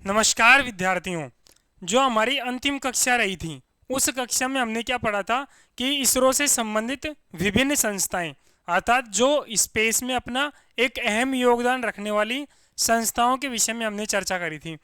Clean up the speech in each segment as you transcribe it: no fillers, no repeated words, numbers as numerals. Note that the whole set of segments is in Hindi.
नमस्कार विद्यार्थियों। जो हमारी अंतिम कक्षा रही थी उस कक्षा में हमने क्या पढ़ा था कि इसरो से संबंधित विभिन्न संस्थाएं अर्थात जो स्पेस में अपना एक अहम योगदान रखने वाली संस्थाओं के विषय में हमने चर्चा करी थी।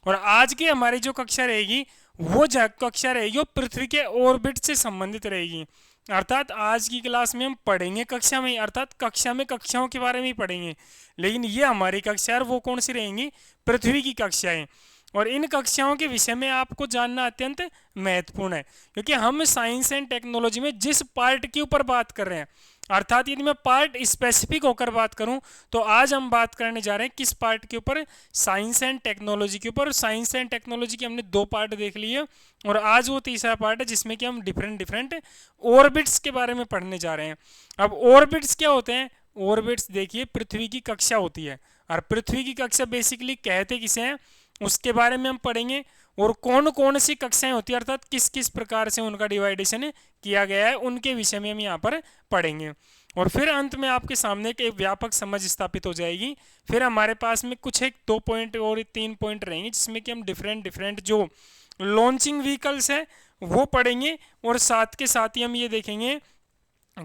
और आज की हमारी जो कक्षा रहेगी वो कक्षा रहेगी वो पृथ्वी के ऑर्बिट से संबंधित रहेगी। अर्थात आज की क्लास में हम पढ़ेंगे कक्षा में, अर्थात कक्षा में कक्षाओं के बारे में ही पढ़ेंगे, लेकिन ये हमारी कक्षा वो कौन सी रहेंगी? पृथ्वी की कक्षाएं। और इन कक्षाओं के विषय में आपको जानना अत्यंत महत्वपूर्ण है, क्योंकि हम साइंस एंड टेक्नोलॉजी में जिस पार्ट के ऊपर बात कर रहे हैं, अर्थात यदि मैं पार्ट स्पेसिफिक होकर बात करूं तो आज हम बात करने जा रहे हैं किस पार्ट के ऊपर? साइंस एंड टेक्नोलॉजी के ऊपर। साइंस एंड टेक्नोलॉजी के हमने 2 पार्ट देख लिए और आज वो तीसरा पार्ट है जिसमें कि हम डिफरेंट ऑर्बिट्स के बारे में पढ़ने जा रहे हैं। अब ऑर्बिट्स क्या होते हैं? ऑर्बिट्स देखिए पृथ्वी की कक्षा होती है, और पृथ्वी की कक्षा बेसिकली कहते किसे हैं उसके बारे में हम पढ़ेंगे, और कौन कौन सी कक्षाएं होती है अर्थात किस किस प्रकार से उनका डिवाइडेशन किया गया है उनके विषय में हम यहाँ पर पढ़ेंगे। और फिर अंत में आपके सामने एक व्यापक समझ स्थापित हो जाएगी। फिर हमारे पास में कुछ एक 2 पॉइंट और 3 पॉइंट रहेंगे जिसमें कि हम डिफरेंट जो लॉन्चिंग व्हीकल्स है वो पढ़ेंगे, और साथ के साथ ही हम ये देखेंगे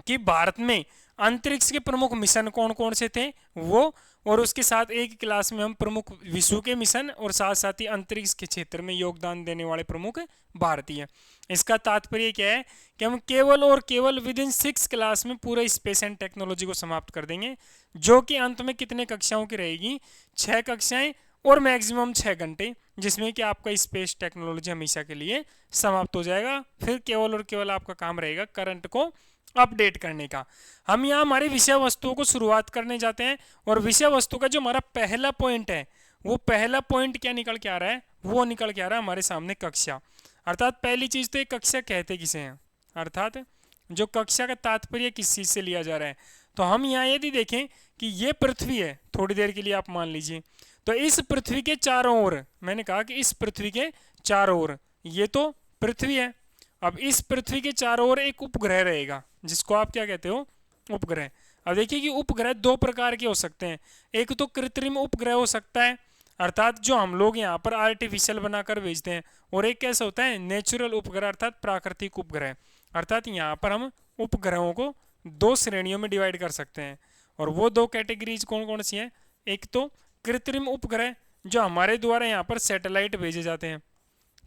कि भारत में अंतरिक्ष के प्रमुख मिशन कौन कौन से थे वो, और उसके साथ एक क्लास में हम प्रमुख विश्व के मिशन और साथ साथ ही अंतरिक्ष के क्षेत्र में योगदान देने वाले प्रमुख भारतीय। इसका तात्पर्य क्या है कि हम केवल और केवल विद इन 6 क्लास में पूरे स्पेस एंड टेक्नोलॉजी को समाप्त कर देंगे, जो कि अंत में कितने कक्षाओं की रहेगी? 6 कक्षाएं और मैक्सिमम 6 घंटे, जिसमें कि आपका स्पेस टेक्नोलॉजी हमेशा के लिए समाप्त हो जाएगा। फिर केवल और केवल आपका काम रहेगा करंट को अपडेट करने का। हम यहाँ हमारी विषय वस्तुओं को शुरुआत करने जाते हैं, और विषय वस्तु का जो हमारा पहला पॉइंट है वो पहला पॉइंट क्या निकल के आ रहा है? वो निकल के आ रहा है हमारे सामने कक्षा। अर्थात पहली चीज तो एक कक्षा कहते किसे हैं, अर्थात जो कक्षा का तात्पर्य किस चीज से लिया जा रहा है। तो हम यहाँ यदि देखें कि ये पृथ्वी है, थोड़ी देर के लिए आप मान लीजिए, तो इस पृथ्वी के चारों ओर, मैंने कहा कि इस पृथ्वी के चारों ओर ये तो पृथ्वी है। अब इस पृथ्वी के चारों ओर एक उपग्रह रहेगा जिसको आप क्या कहते हो? उपग्रह। अब देखिए कि उपग्रह 2 प्रकार के हो सकते हैं। एक तो कृत्रिम उपग्रह हो सकता है, अर्थात जो हम लोग यहाँ पर आर्टिफिशियल बनाकर भेजते हैं, और एक कैसा होता है? नेचुरल उपग्रह अर्थात प्राकृतिक उपग्रह। अर्थात यहाँ पर हम उपग्रहों को 2 श्रेणियों में डिवाइड कर सकते हैं, और वो 2 कैटेगरीज कौन कौन सी हैं? एक तो कृत्रिम उपग्रह जो हमारे द्वारा यहाँ पर सैटेलाइट भेजे जाते हैं,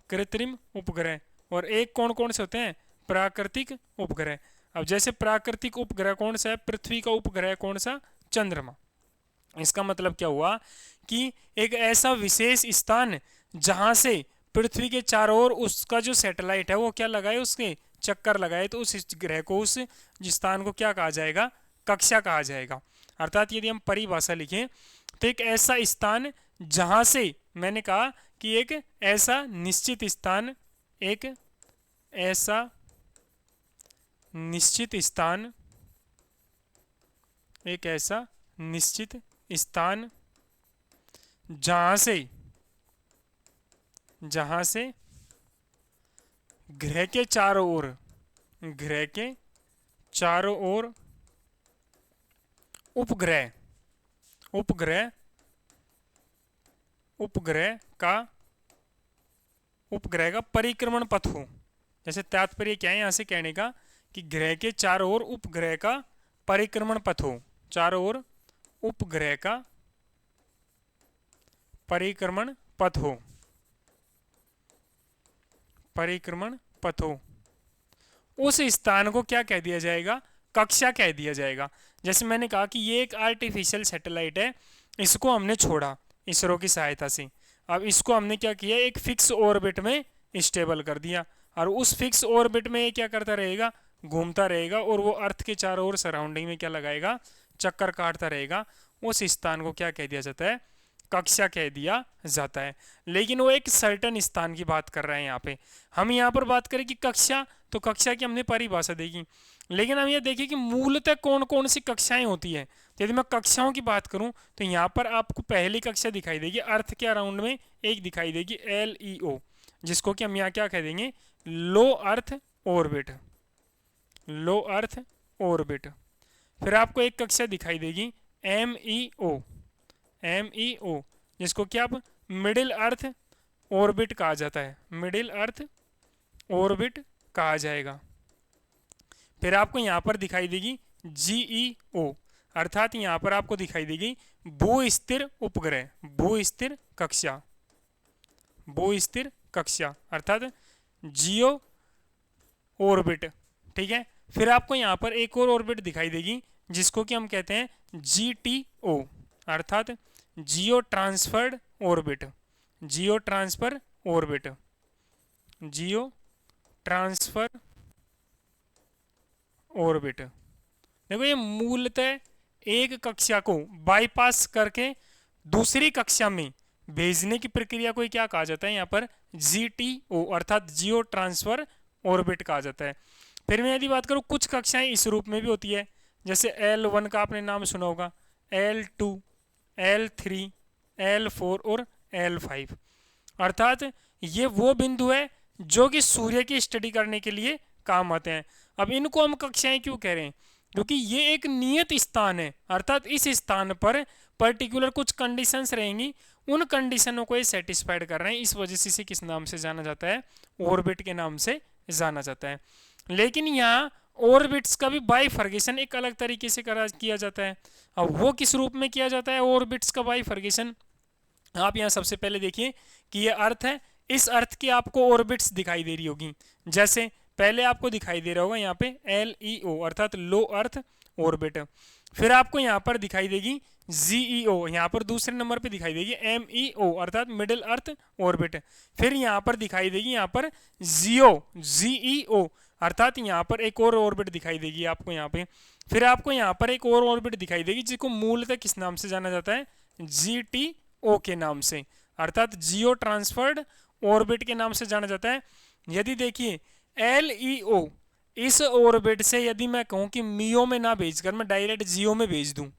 कृत्रिम उपग्रह, और एक कौन कौन से होते हैं? प्राकृतिक उपग्रह। अब जैसे प्राकृतिक उपग्रह कौन सा है? पृथ्वी का उपग्रह कौन सा? चंद्रमा। इसका मतलब क्या हुआ कि एक ऐसा विशेष स्थान जहां से पृथ्वी के चारों ओर उसका जो सैटेलाइट है वो क्या लगाए, उसके चक्कर लगाए, तो उस ग्रह को, उस स्थान को क्या कहा जाएगा? कक्षा कहा जाएगा। अर्थात यदि हम परिभाषा लिखें तो एक ऐसा स्थान जहां से, मैंने कहा कि एक ऐसा निश्चित स्थान, एक ऐसा निश्चित स्थान, एक ऐसा निश्चित स्थान जहां से ग्रह के चारों ओर, ग्रह के चारों ओर उपग्रह उपग्रह उपग्रह का उपग्रह का परिक्रमण पथ हो। जैसे तात्पर्य क्या है यहां से कहने का कि ग्रह के चारों ओर उपग्रह का परिक्रमण पथ हो, चारों ओर उपग्रह का परिक्रमण पथ हो, परिक्रमण पथ हो, उस स्थान को क्या कह दिया जाएगा? कक्षा कह दिया जाएगा। जैसे मैंने कहा कि ये एक आर्टिफिशियल सैटेलाइट है, इसको हमने छोड़ा इसरो की सहायता से। अब इसको हमने क्या किया? एक फिक्स ऑर्बिट में स्टेबल कर दिया, और उस फिक्स ऑर्बिट में ये क्या करता रहेगा? घूमता रहेगा, और वो अर्थ के चारों ओर सराउंडिंग में क्या लगाएगा? चक्कर काटता रहेगा। उस स्थान को क्या कह दिया जाता है? कक्षा कह दिया जाता है। लेकिन वो एक सर्टेन स्थान की बात कर रहे हैं यहाँ पे। हम यहाँ पर बात करें कि कक्षा, तो कक्षा की हमने परिभाषा देखी, लेकिन हम ये देखिए कि मूलतः कौन कौन सी कक्षाएं होती है। तो यदि मैं कक्षाओं की बात करूं तो यहाँ पर आपको पहली कक्षा दिखाई देगी अर्थ के अराउंड में, एक दिखाई देगी LEO, जिसको कि हम यहाँ क्या कह देंगे? लो अर्थ ऑर्बिट, लो अर्थ ऑर्बिट। फिर आपको एक कक्षा दिखाई देगी MEO, MEO, जिसको कि आप मिडिल अर्थ ऑर्बिट कहा जाता है, मिडिल अर्थ ऑर्बिट कहा जाएगा। फिर आपको यहाँ पर दिखाई देगी GEO, अर्थात यहाँ पर आपको दिखाई देगी भू स्थिर उपग्रह, भू स्थिर कक्षा, भू स्थिर कक्षा अर्थात जियो ऑर्बिट। ठीक है, फिर आपको यहाँ पर एक और ऑर्बिट दिखाई देगी जिसको कि हम कहते हैं GTO, अर्थात जियो ट्रांसफर्ड ऑर्बिट, जियो ट्रांसफर ऑर्बिट, जियो ट्रांसफर ऑर्बिट। देखो ये मूलतः एक कक्षा को बाईपास करके दूसरी कक्षा में भेजने की प्रक्रिया को क्या कहा जाता है, यहाँ पर GTO अर्थात जियो ट्रांसफर ऑर्बिट कहा जाता है। फिर मैं यदि बात करूँ कुछ कक्षाएं इस रूप में भी होती है, जैसे L1 का आपने नाम सुना होगा, L2, L3, L4 और L5, अर्थात ये वो बिंदु है जो कि सूर्य की स्टडी करने के लिए काम आते हैं। अब इनको हम कक्षाएं क्यों कह रहे हैं, क्योंकि ये एक नियत स्थान है, अर्थात इस स्थान पर पर्टिकुलर कुछ कंडीशंस रहेंगी, उन कंडीशनों को ये सेटिस्फाइड कर रहे हैं, इस वजह से इसे किस नाम से जाना जाता है, ऑर्बिट के नाम से जाना जाता है। लेकिन यहाँ ऑर्बिट्स का भी बाइफर्गेशन एक अलग तरीके से किया जाता है। अब वो किस रूप में किया जाता है ऑर्बिट्स का बाइफर्गेशन, आप यहाँ सबसे पहले देखिए कि ये अर्थ है, इस अर्थ की आपको ऑर्बिट्स दिखाई दे रही होगी। जैसे पहले आपको दिखाई दे रहा होगा यहाँ पे LEO अर्थात लो अर्थ ऑर्बिट, फिर आपको यहाँ पर दिखाई देगी GEO, यहाँ पर दूसरे नंबर पे दिखाई देगी MEO अर्थात मिडिल अर्थ ऑर्बिट, फिर यहाँ पर दिखाई देगी यहाँ पर GEO अर्थात यहाँ पर एक और ऑर्बिट दिखाई देगी आपको यहाँ पे, फिर आपको यहाँ पर एक और ऑर्बिट दिखाई देगी जिसको मूलतः किस नाम से जाना जाता है, GTO के नाम से, अर्थात जियो ट्रांसफर्ड ऑर्बिट के नाम से जाना जाता है। यदि देखिए LEO इस ऑर्बिट से यदि मैं कहूं कि मियो में ना भेजकर मैं डायरेक्ट जियो में भेज दूं,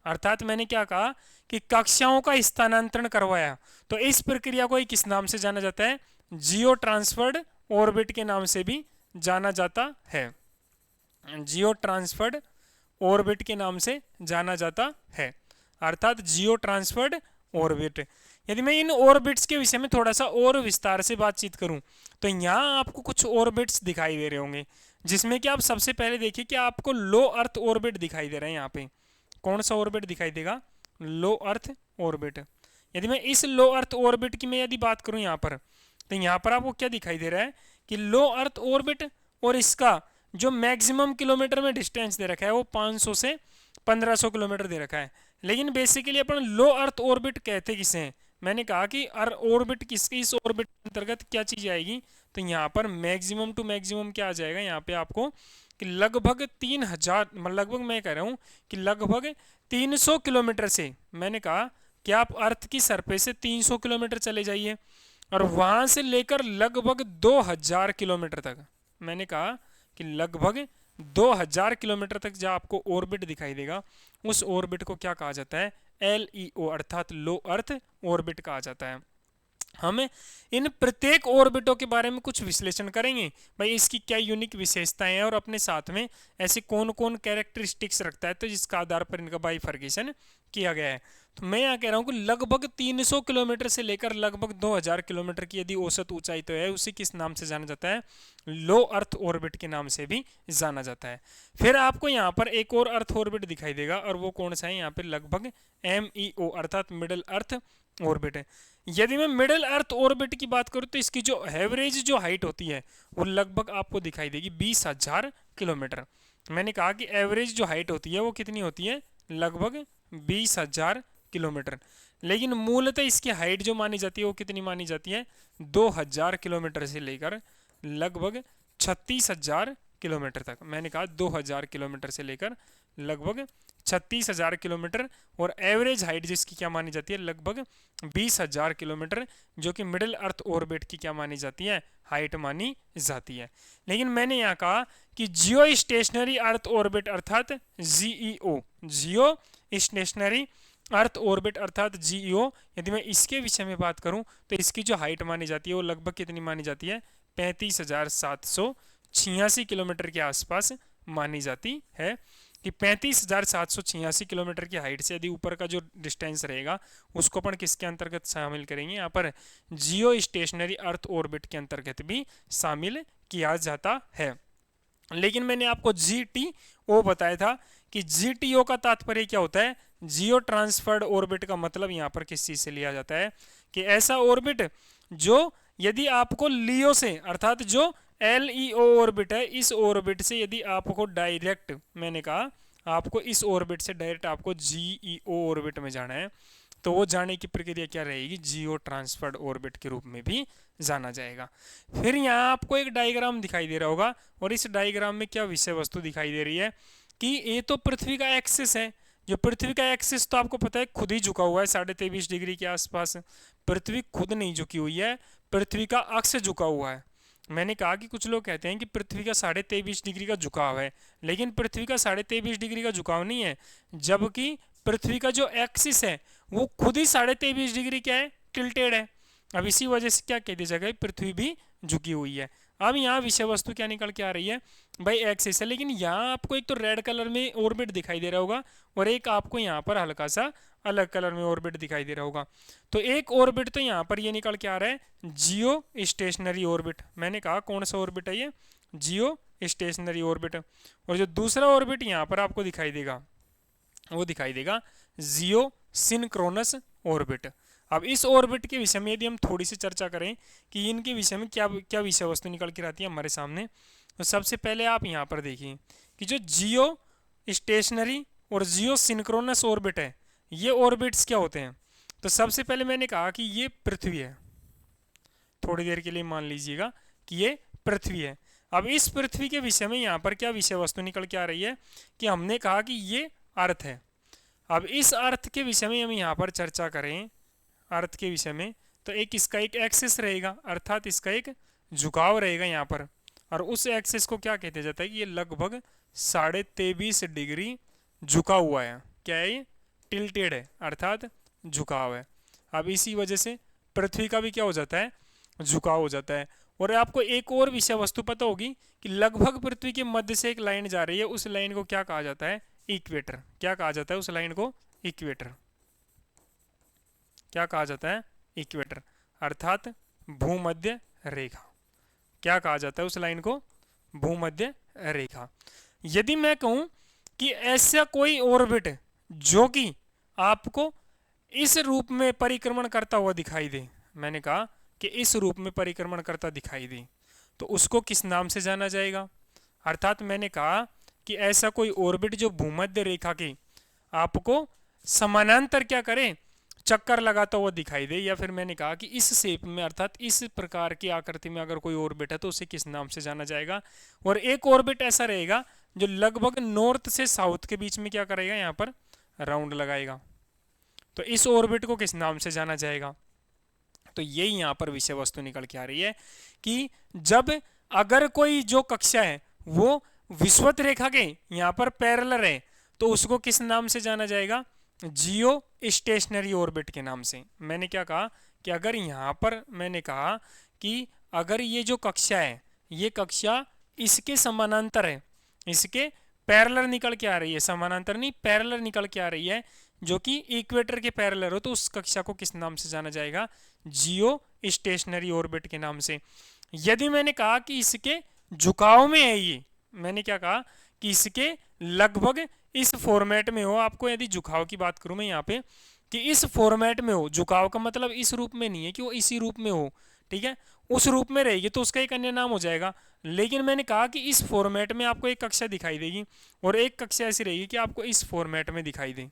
अर्थात मैंने क्या कहा कि कक्षाओं का स्थानांतरण करवाया, तो इस प्रक्रिया को किस नाम से जाना जाता है, जियो ट्रांसफर्ड ऑर्बिट के नाम से भी जाना जाता है, जियो ट्रांसफर्ड ऑर्बिट के नाम से जाना जाता है, अर्थात जियो ट्रांसफर्ड ऑर्बिट। यदि मैं इन ऑर्बिट्स के विषय में थोड़ा सा और विस्तार से बातचीत करूं तो यहाँ आपको कुछ ऑर्बिट्स दिखाई दे रहे होंगे, जिसमें कि आप सबसे पहले देखिए कि आपको लो अर्थ ऑर्बिट दिखाई दे रहा है। यहाँ पे कौन सा ऑर्बिट दिखाई देगा, लो अर्थ ऑर्बिट। यदि मैं इस लो अर्थ ऑर्बिट की मैं यदि बात करूं यहाँ पर, तो यहाँ पर आपको क्या दिखाई दे रहा है कि लो अर्थ ऑर्बिट और इसका जो मैक्सिमम किलोमीटर में डिस्टेंस दे रखा है वो 500 से 1500 किलोमीटर दे रखा है। लेकिन बेसिकली अपन लो अर्थ ऑर्बिट कहते किसे हैं, मैंने कहा कि ऑर्बिट किसकी, इस ऑर्बिट के अंतर्गत क्या चीज आएगी, तो यहाँ पर मैक्सिमम टू मैक्सिमम क्या आ जाएगा यहाँ पे आपको कि लगभग 3000, लगभग मैं कह रहा हूँ कि लगभग 300 किलोमीटर से, मैंने कहा कि आप अर्थ की सरफेस से 300 किलोमीटर चले जाइए और वहां से लेकर लगभग 2000 किलोमीटर तक, मैंने कहा कि लगभग 2000 किलोमीटर तक जो आपको ऑर्बिट दिखाई देगा, उस ऑर्बिट को क्या कहा जाता है, LEO अर्थात लो अर्थ ऑर्बिट कहा जाता है। हम इन प्रत्येक ऑर्बिटों के बारे में कुछ विश्लेषण करेंगे, भाई इसकी क्या यूनिक विशेषताएं हैं और अपने साथ में ऐसे कौन कौन कैरेक्टरिस्टिक्स रखता है, तो जिसका आधार पर इनका बाइफर्गेशन किया गया है। तो मैं यहाँ कह रहा हूँ कि लगभग 300 किलोमीटर से लेकर लगभग 2000 किलोमीटर की यदि औसत ऊंचाई तो है, उसी किस नाम से जाना जाता है, लो अर्थ ऑर्बिट के नाम से भी जाना जाता है। फिर आपको यहाँ पर एक और अर्थ ऑर्बिट दिखाई देगा और वो कौन सा है, यहाँ पे लगभग MEO अर्थात मिडिल अर्थ ऑर्बिट है। यदि मैं मिडिल अर्थ ऑर्बिट की बात करूं तो इसकी जो एवरेज जो हाइट होती है वो लगभग आपको दिखाई देगी 20,000 किलोमीटर। मैंने कहा कि एवरेज जो हाइट होती है वो कितनी होती है, लगभग 20,000 किलोमीटर। लेकिन मूलतः इसकी हाइट जो मानी जाती है वो कितनी मानी जाती है, 2000 किलोमीटर से लेकर लगभग 36,000 किलोमीटर तक। मैंने कहा 2000 किलोमीटर से लेकर लगभग 36,000 किलोमीटर, और एवरेज हाइट जिसकी क्या मानी जाती है, लगभग 20,000 किलोमीटर, जो कि मिडिल अर्थ ऑर्बिट की क्या मानी जाती है, हाइट मानी जाती है। लेकिन मैंने यहाँ कहा कि जियो स्टेशनरी अर्थ ऑर्बिट अर्थात GEO, जियो स्टेशनरी अर्थ ऑर्बिट अर्थात GEO, यदि मैं इसके विषय में बात करूं तो इसकी जो हाइट मानी जाती है वो लगभग कितनी मानी जाती है, 35,786 किलोमीटर के आसपास मानी जाती है कि 35,786 किलोमीटर की हाइट से यदि ऊपर का जो डिस्टेंस रहेगा उसको अपन किसके अंतर्गत शामिल करेंगे, यहाँ पर जियो स्टेशनरी अर्थ ऑर्बिट के अंतर्गत भी शामिल किया जाता है। लेकिन मैंने आपको GTO बताया था कि GTO का तात्पर्य क्या होता है, जियो ट्रांसफर्ड ऑर्बिट का मतलब यहाँ पर किस चीज से लिया जाता है कि ऐसा ऑर्बिट जो यदि आपको लियो से अर्थात जो LEO ऑर्बिट है, इस ऑर्बिट से यदि आपको डायरेक्ट, मैंने कहा आपको इस ऑर्बिट से डायरेक्ट आपको GEO ऑर्बिट में जाना है, तो वो जाने की प्रक्रिया क्या रहेगी, जियो ट्रांसफर्ड ऑर्बिट के रूप में भी जाना जाएगा। फिर यहाँ आपको एक डायग्राम दिखाई दे रहा होगा और इस डायग्राम में क्या विषय वस्तु दिखाई दे रही है कि ये तो पृथ्वी का एक्सिस है। जो पृथ्वी का एक्सिस तो आपको पता है खुद ही झुका हुआ है 23.5 डिग्री के आसपास। पृथ्वी खुद नहीं झुकी हुई है, पृथ्वी का अक्ष झुका हुआ है। मैंने कहा कि कुछ लोग कहते हैं कि पृथ्वी का 23.5 डिग्री का झुकाव है, लेकिन पृथ्वी का 23.5 डिग्री का झुकाव नहीं है, जबकि पृथ्वी का जो एक्सिस है वो खुद ही 23.5 डिग्री क्या है, टिल्टेड है। अब इसी वजह से क्या कह दिया जाएगा, पृथ्वी भी झुकी हुई है। अब यहाँ विषय वस्तु क्या निकल के आ रही है भाई, एक्सिस है, लेकिन यहाँ आपको एक तो रेड कलर में ऑर्बिट दिखाई दे रहा होगा और एक आपको यहाँ पर हल्का सा अलग कलर में ऑर्बिट दिखाई दे रहा होगा। तो एक ऑर्बिट तो यहाँ पर ये निकल के आ रहा है जियो स्टेशनरी ऑर्बिट। मैंने कहा कौन सा ऑर्बिट है ये, जियो स्टेशनरी ऑर्बिट। और जो दूसरा ऑर्बिट यहाँ पर आपको दिखाई देगा वो दिखाई देगा जियो सिनक्रोनस ऑर्बिट। अब इस ऑर्बिट के विषय में यदि हम थोड़ी सी चर्चा करें कि इनके विषय में क्या क्या विषय वस्तु निकल कर आती है हमारे सामने, तो सबसे पहले आप यहाँ पर देखिए कि जो जियो स्टेशनरी और जियो सिंक्रोनस ऑर्बिट है, ये ऑर्बिट्स क्या होते हैं। तो सबसे पहले मैंने कहा कि ये पृथ्वी है, थोड़ी देर के लिए मान लीजिएगा कि ये पृथ्वी है। अब इस पृथ्वी के विषय में यहाँ पर क्या विषय वस्तु निकल के आ रही है कि हमने कहा कि ये अर्थ है। अब इस अर्थ के विषय में हम यहाँ पर चर्चा करें, अर्थ के विषय में, तो एक इसका एक एक्सिस रहेगा, अर्थात इसका एक झुकाव रहेगा यहाँ पर, और उस एक्सिस को क्या कहते जाता है कि ये लगभग 23.5 डिग्री झुका हुआ है। क्या है ये, टिल्टेड है, अर्थात झुकाव है। अब इसी वजह से पृथ्वी का भी क्या हो जाता है, झुकाव हो जाता है। और आपको एक और विषय वस्तु पता होगी कि लगभग पृथ्वी के मध्य से एक लाइन जा रही है, उस लाइन को क्या कहा जाता है, इक्वेटर। क्या कहा जाता है उस लाइन को, इक्वेटर। क्या कहा जाता है, इक्वेटर, अर्थात भूमध्य रेखा। क्या कहा जाता है उस लाइन को, भूमध्य रेखा। यदि मैं कहूं कि ऐसा कोई ऑर्बिट जो कि आपको इस रूप में परिक्रमण करता हुआ दिखाई दे, मैंने कहा कि इस रूप में परिक्रमण करता दिखाई दे, तो उसको किस नाम से जाना जाएगा। अर्थात मैंने कहा कि ऐसा कोई ऑर्बिट जो भूमध्य रेखा के आपको समानांतर क्या करे, चक्कर लगाता हुआ दिखाई दे, या फिर मैंने कहा कि इस शेप में अर्थात इस प्रकार की आकृति में अगर कोई ऑर्बिट है तो उसे किस नाम से जाना जाएगा। और एक ऑर्बिट ऐसा रहेगा जो लगभग नॉर्थ से साउथ के बीच में क्या करेगा, यहाँ पर राउंड लगाएगा, तो इस ऑर्बिट को किस नाम से जाना जाएगा। तो यही यहाँ पर विषय वस्तु निकल के आ रही है कि जब अगर कोई जो कक्षा है वो विषुवत रेखा के यहाँ पर पैरेलल है तो उसको किस नाम से जाना जाएगा, जियो स्टेशनरी ऑर्बिट के नाम से। मैंने क्या कहा कि अगर यहाँ पर मैंने कहा कि अगर ये जो कक्षा है ये कक्षा इसके समानांतर है, इसके पैरेलल निकल के आ रही है, समानांतर नहीं पैरेलल निकल के आ रही है, जो कि इक्वेटर के पैरेलल हो, तो उस कक्षा को किस नाम से जाना जाएगा, जियो स्टेशनरी ऑर्बिट के नाम से। यदि मैंने कहा कि इसके झुकाव में है ये, मैंने क्या कहा कि इसके लगभग इस फॉर्मेट में हो, आपको यदि झुकाव की बात करूं मैं यहाँ पे कि इस फॉर्मेट में हो, झुकाव का मतलब इस रूप में नहीं है कि वो इसी रूप में हो, ठीक है, उस रूप में रहेगी तो उसका एक अन्य नाम हो जाएगा। लेकिन मैंने कहा कि इस फॉर्मेट में आपको एक कक्षा दिखाई देगी और एक कक्षा ऐसी रहेगी कि आपको इस फॉर्मेट में दिखाई दे,